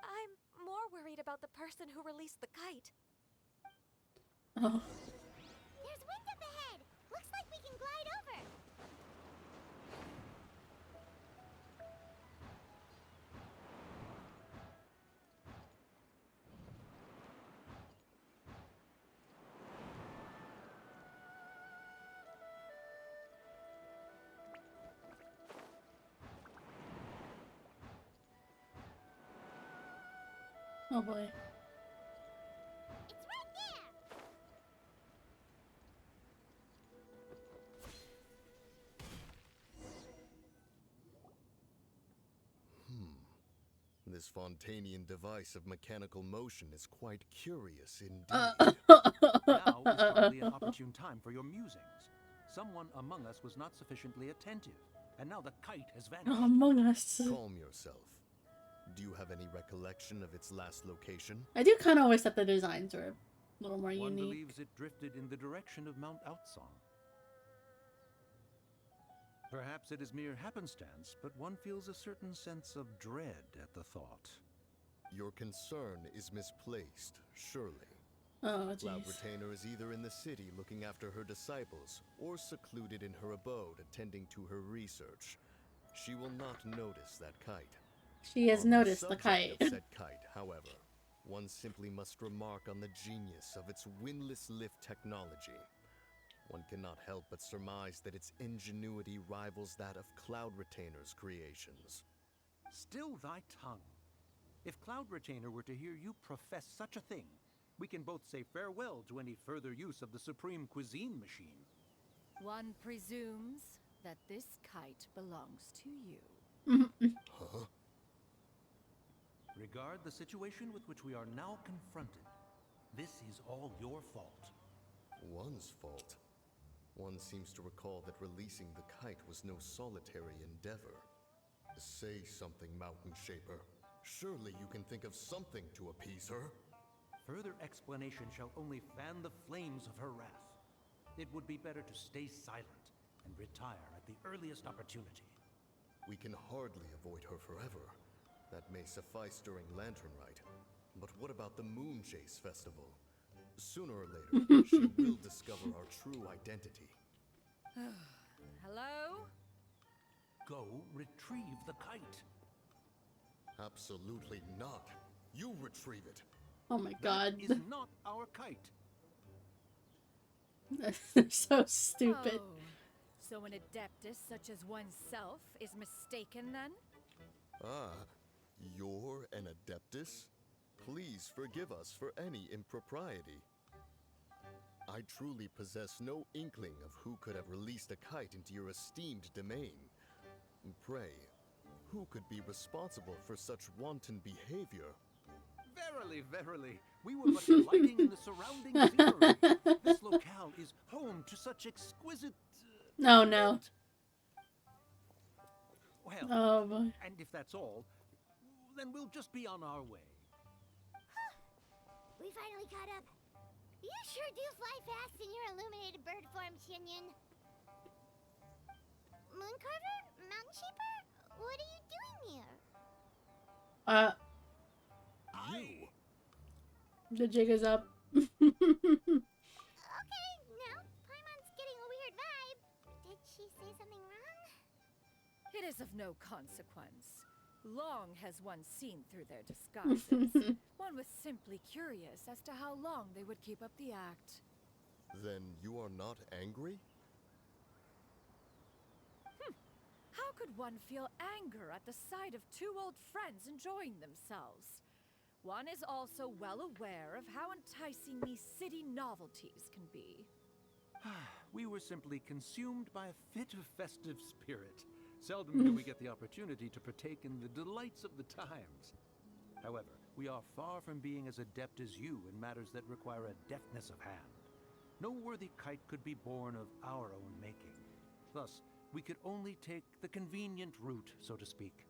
I'm more worried about the person who released the kite. Oh. There's wind up ahead! Looks like we can glide over! Oh boy. It's right there! This Fontanian device of mechanical motion is quite curious indeed. Now is hardly an opportune time for your musings. Someone among us was not sufficiently attentive, and now the kite has vanished. Among Us. Calm yourself. Do you have any recollection of its last location? I do kind of wish that the designs were a little more One unique. believes it drifted in the direction of Mount Outsong. Perhaps it is mere happenstance, but one feels a certain sense of dread at the thought. Your concern is misplaced, surely. Oh, Cloud jeez. Retainer is either in the city looking after her disciples, or secluded in her abode attending to her research. She will not notice that kite. She has On the noticed the subject kite. of said kite, however, one simply must remark on the genius of its windless lift technology. One cannot help but surmise that its ingenuity rivals that of Cloud Retainer's creations. Still thy tongue. If Cloud Retainer were to hear you profess such a thing, we can both say farewell to any further use of the Supreme Cuisine Machine. One presumes that this kite belongs to you. Huh? Regard the situation with which we are now confronted. This is all your fault. One's fault. One seems to recall that releasing the kite was no solitary endeavor. Say something, Mountain Shaper. Surely you can think of something to appease her. Further explanation shall only fan the flames of her wrath. It would be better to stay silent and retire at the earliest opportunity. We can hardly avoid her forever. That may suffice during Lantern Rite. But what about the Moon Chase Festival? Sooner or later, she will discover our true identity. Hello? Go retrieve the kite. Absolutely not. You retrieve it. Oh my god. That is not our kite. They're so stupid. Oh, so an adeptus such as oneself is mistaken then? Ah, you're an Adeptus? Please forgive us for any impropriety. I truly possess no inkling of who could have released a kite into your esteemed domain. Pray, who could be responsible for such wanton behavior? Verily, verily, we were but delighting in the surrounding scenery. This locale is home to such exquisite... No, no. Well, Oh boy. and if that's all, then we'll just be on our way. We finally caught up. You sure do fly fast in your illuminated bird form, Shinyan. Mooncarver? Mountain Shaper? What are you doing here? You? The jig is up. Okay, now Paimon's getting a weird vibe. Did she say something wrong? It is of no consequence. Long has one seen through their disguises. One was simply curious as to how long they would keep up the act. Then you are not angry? How could one feel anger at the sight of two old friends enjoying themselves? One is also well aware of how enticing these city novelties can be. We were simply consumed by a fit of festive spirit. Seldom do we get the opportunity to partake in the delights of the times. However, we are far from being as adept as you in matters that require a deftness of hand. No worthy kite could be born of our own making. Thus, we could only take the convenient route, so to speak.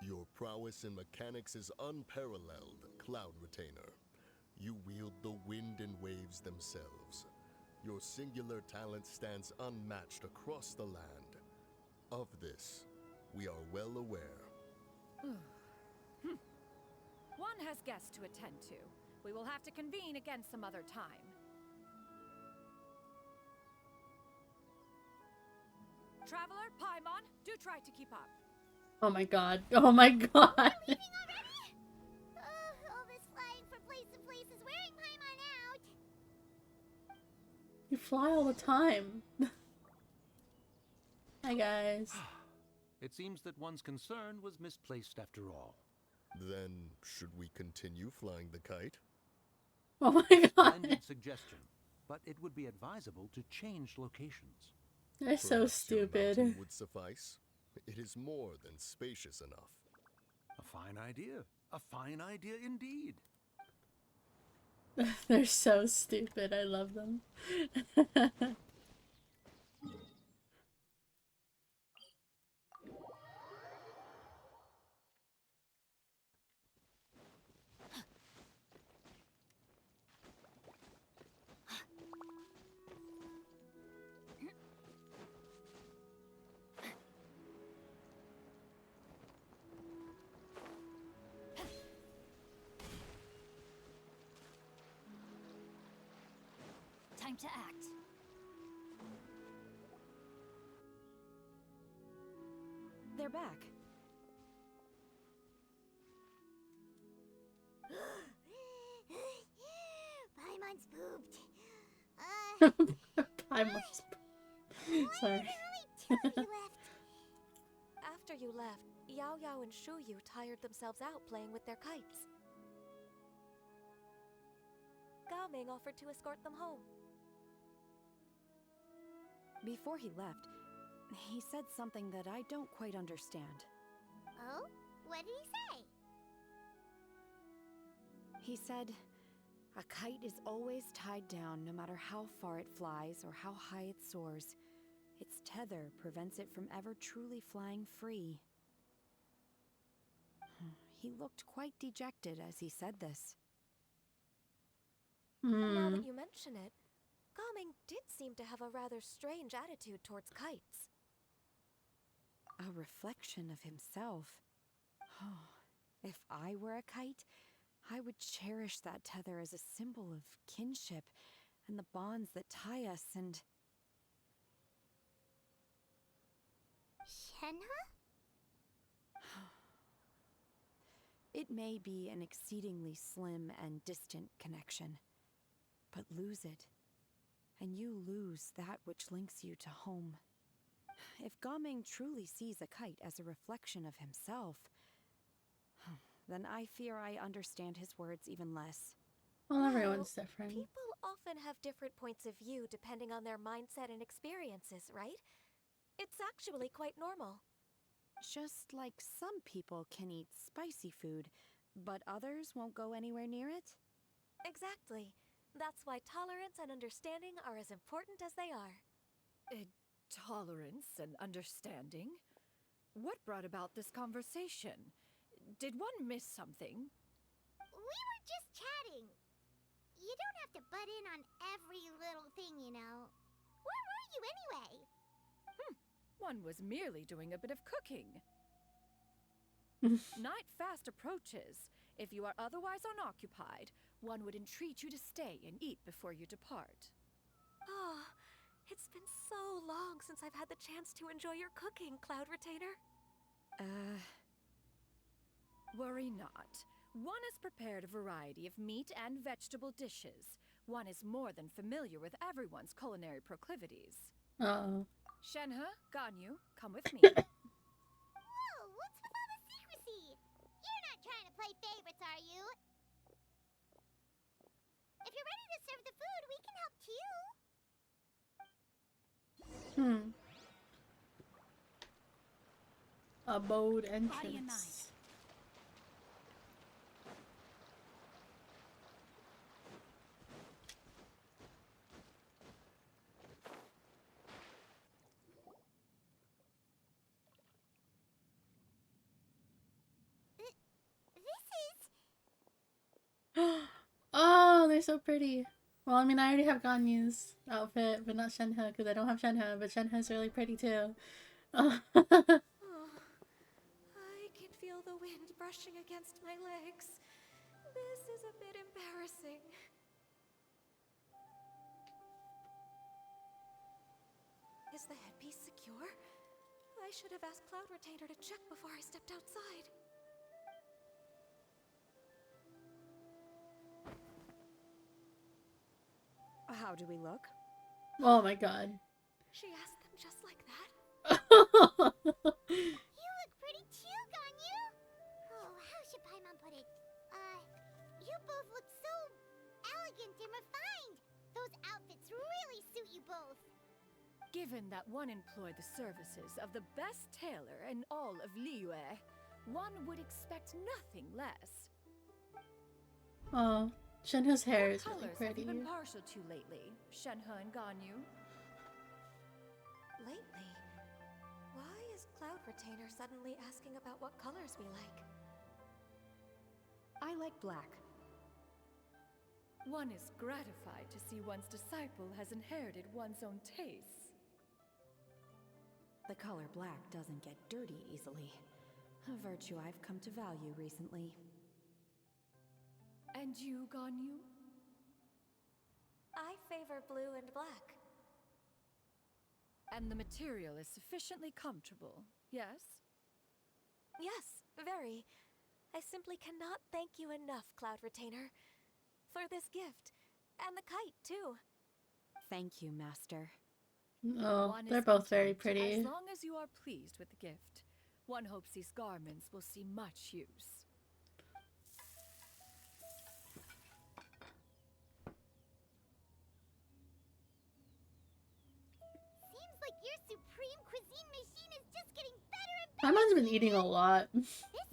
Your prowess in mechanics is unparalleled, Cloud Retainer. You wield the wind and waves themselves. Your singular talent stands unmatched across the land. Of this, we are well aware. One has guests to attend to. We will have to convene again some other time. Traveler, Paimon, do try to keep up. Oh my god. Oh my god. Leaving already? All this flying from place to place is wearing Paimon out. You fly all the time. Hi guys. It seems that one's concern was misplaced after all. Then, should we continue flying the kite? Oh my god. Splendid suggestion, but it would be advisable to change locations. They're so Perhaps your stupid. mountain would suffice. It is more than spacious enough. A fine idea. A fine idea indeed. They're so stupid. I love them. Time to act. They're back. Paimon's pooped. I must. Sorry. After you left, Yao Yao and Shu Yu tired themselves out playing with their kites. Gao Ming offered to escort them home. Before he left, he said something that I don't quite understand. Oh? What did he say? He said, a kite is always tied down no matter how far it flies or how high it soars. Its tether prevents it from ever truly flying free. He looked quite dejected as he said this. Now that you mention it, Gao Ming did seem to have a rather strange attitude towards kites. A reflection of himself. Oh, if I were a kite, I would cherish that tether as a symbol of kinship and the bonds that tie us and... Shenhe? It may be an exceedingly slim and distant connection, but lose it, and you lose that which links you to home. If Gao Ming truly sees a kite as a reflection of himself, then I fear I understand his words even less. Well, everyone's different. People often have different points of view depending on their mindset and experiences, right? It's actually quite normal. Just like some people can eat spicy food, but others won't go anywhere near it? Exactly. That's why tolerance and understanding are as important as they are. Tolerance and understanding? What brought about this conversation? Did one miss something? We were just chatting. You don't have to butt in on every little thing, you know. Where were you anyway? One was merely doing a bit of cooking. Night fast approaches. If you are otherwise unoccupied, one would entreat you to stay and eat before you depart. Oh, it's been so long since I've had the chance to enjoy your cooking, Cloud Retainer. Worry not. One has prepared a variety of meat and vegetable dishes. One is more than familiar with everyone's culinary proclivities. Uh-oh. Shenhe, Ganyu, come with me. Whoa, what's with all the secrecy? You're not trying to play favorites, are you? If you're ready to serve the food, we can help too. Hmm. Abode Body and mind. entrance. This is... Oh, they're so pretty. Well, I mean, I already have Ganyu's outfit, but not Shenhe because I don't have Shenhe, but Shenhe's really pretty too. Oh, I can feel the wind brushing against my legs. This is a bit embarrassing. Is the headpiece secure? I should have asked Cloud Retainer to check before I stepped outside. How do we look? Oh my god. She asked them just like that? You look pretty too, Ganyu! Oh, how should Paimon put it? You both look so elegant and refined! Those outfits really suit you both! Given that one employed the services of the best tailor in all of Liyue, one would expect nothing less. Oh, Shenhe's hair What is really colors have pretty. you been partial to lately, Shenhe and Ganyu? Lately? Why is Cloud Retainer suddenly asking about what colors we like? I like black. One is gratified to see one's disciple has inherited one's own tastes. The color black doesn't get dirty easily. A virtue I've come to value recently. And you, Ganyu? I favor blue and black. And the material is sufficiently comfortable, yes? Yes, very. I simply cannot thank you enough, Cloud Retainer. For this gift. And the kite, too. Thank you, Master. Oh, One they're is both very content, pretty. As long as you are pleased with the gift, one hopes these garments will see much use. Seems like your supreme cuisine machine is just getting better and better! Paimon's been eating a lot.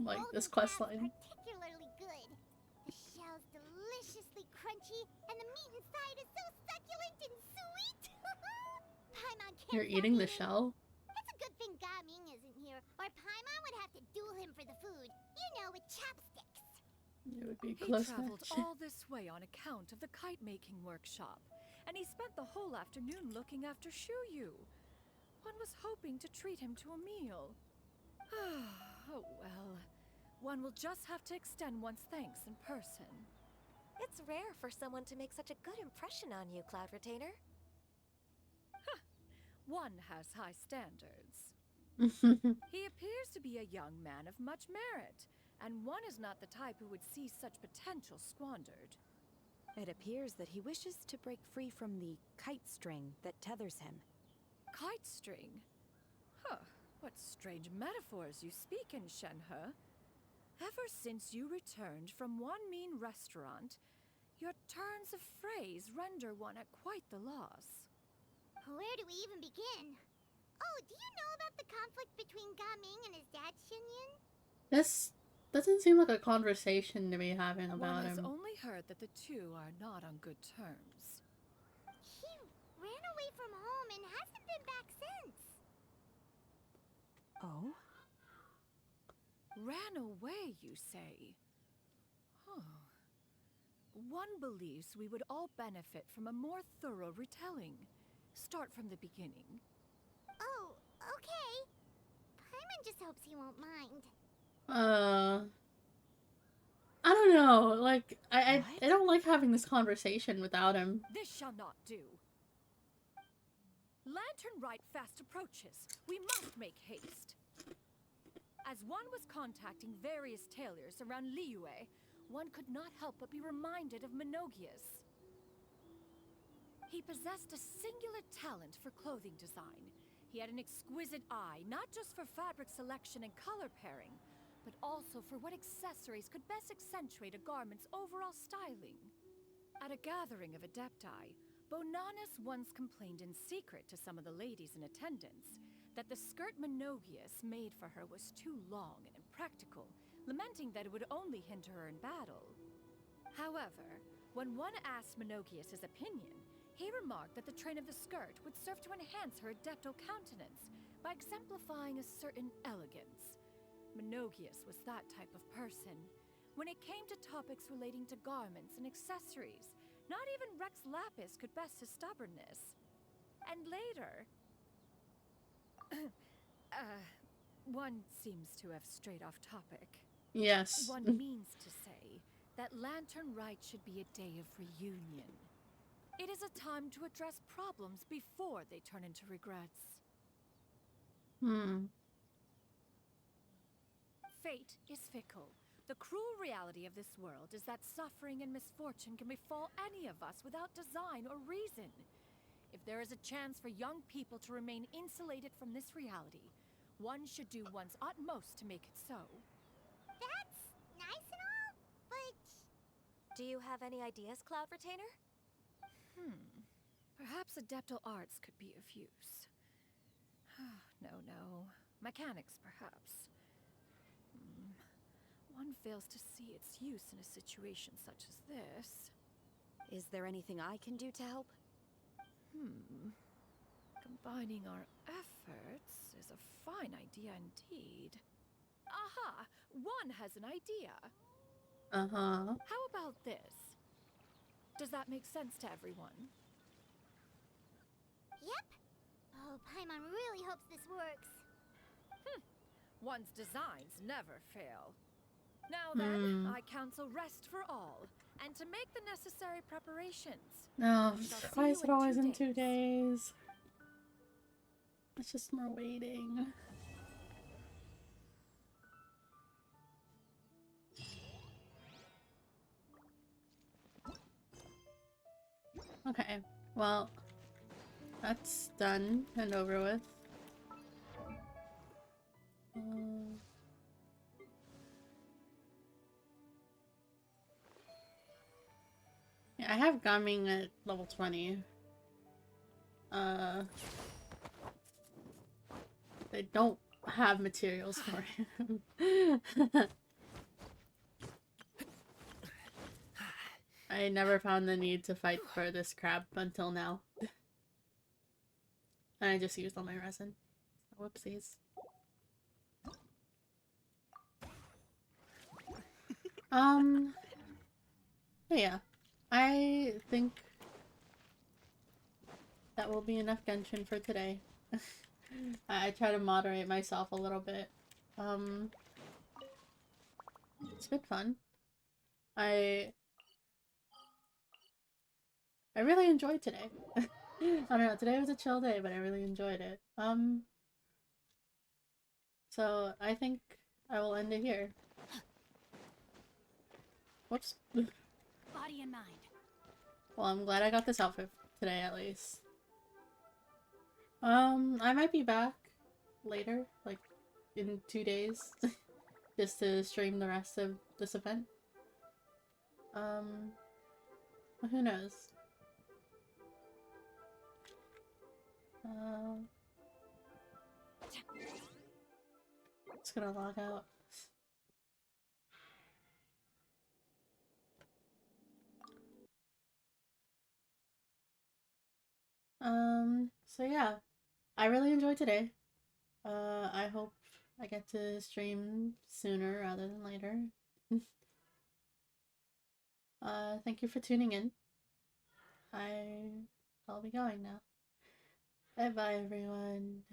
Like, golden this quest crab's line. particularly good. The shell's deliciously crunchy, and the meat inside is so succulent and sweet! Paimon can't You're stop eating the shell? It's a good thing Gaming isn't here, or Paimon would have to duel him for the food. You know, with chopsticks. It would be He close traveled match. all this way on account of the kite-making workshop, and he spent the whole afternoon looking after Shuyu. One was hoping to treat him to a meal. Oh well. One will just have to extend one's thanks in person. It's rare for someone to make such a good impression on you, Cloud Retainer. One has high standards. He appears to be a young man of much merit, and one is not the type who would see such potential squandered. It appears that he wishes to break free from the kite string that tethers him. Kite string? Huh, what strange metaphors you speak in, Shenhe. Ever since you returned from one mean restaurant, your turns of phrase render one at quite the loss. Where do we even begin? Oh, do you know about the conflict between Gaming and his dad, Shinyan? This doesn't seem like a conversation to be having One about has him. only heard that the two are not on good terms. He ran away from home and hasn't been back since. Oh? Ran away, you say? Huh. One believes we would all benefit from a more thorough retelling. Start from the beginning. Oh, okay. Paimon just hopes he won't mind. I don't know. Like, I don't like having this conversation without him. This shall not do. Lantern Rite fast approaches. We must make haste. As one was contacting various tailors around Liyue, one could not help but be reminded of Menogias. He possessed a singular talent for clothing design. He had an exquisite eye, not just for fabric selection and color pairing, but also for what accessories could best accentuate a garment's overall styling. At a gathering of Adepti, Bonanus once complained in secret to some of the ladies in attendance that the skirt Menogius made for her was too long and impractical, lamenting that it would only hinder her in battle. However, when one asked Menogius his opinion, he remarked that the train of the skirt would serve to enhance her adeptal countenance by exemplifying a certain elegance. Menogius was that type of person. When it came to topics relating to garments and accessories, not even Rex Lapis could best his stubbornness. And later... one seems to have strayed off topic. Yes. One means to say that Lantern Rite should be a day of reunion. It is a time to address problems before they turn into regrets. Fate is fickle. The cruel reality of this world is that suffering and misfortune can befall any of us without design or reason. If there is a chance for young people to remain insulated from this reality, one should do one's utmost to make it so. That's nice and all, but... Do you have any ideas, Cloud Retainer? Perhaps adeptal arts could be of use. No. Mechanics, perhaps. One fails to see its use in a situation such as this. Is there anything I can do to help? Combining our efforts is a fine idea indeed. Aha! One has an idea. How about this? Does that make sense to everyone? Yep. Oh, Paimon really hopes this works. One's designs never fail. Now then, I counsel rest for all, and to make the necessary preparations. No, We shall see why is you it always in 2 2 days? It's just more waiting. Okay, well, that's done and over with. Yeah, I have Gaming at level 20. They don't have materials for him. I never found the need to fight for this crab until now. And I just used all my resin. Whoopsies. But yeah. I think that will be enough Genshin for today. I try to moderate myself a little bit. It's been fun. I really enjoyed today. I don't know, today was a chill day, but I really enjoyed it. So I think I will end it here. Whoops. Body and mind. Well, I'm glad I got this outfit today at least. I might be back later, like in 2 days, just to stream the rest of this event. Who knows? Just gonna log out. So yeah, I really enjoyed today. I hope I get to stream sooner rather than later. Thank you for tuning in. I'll be going now. Bye bye everyone.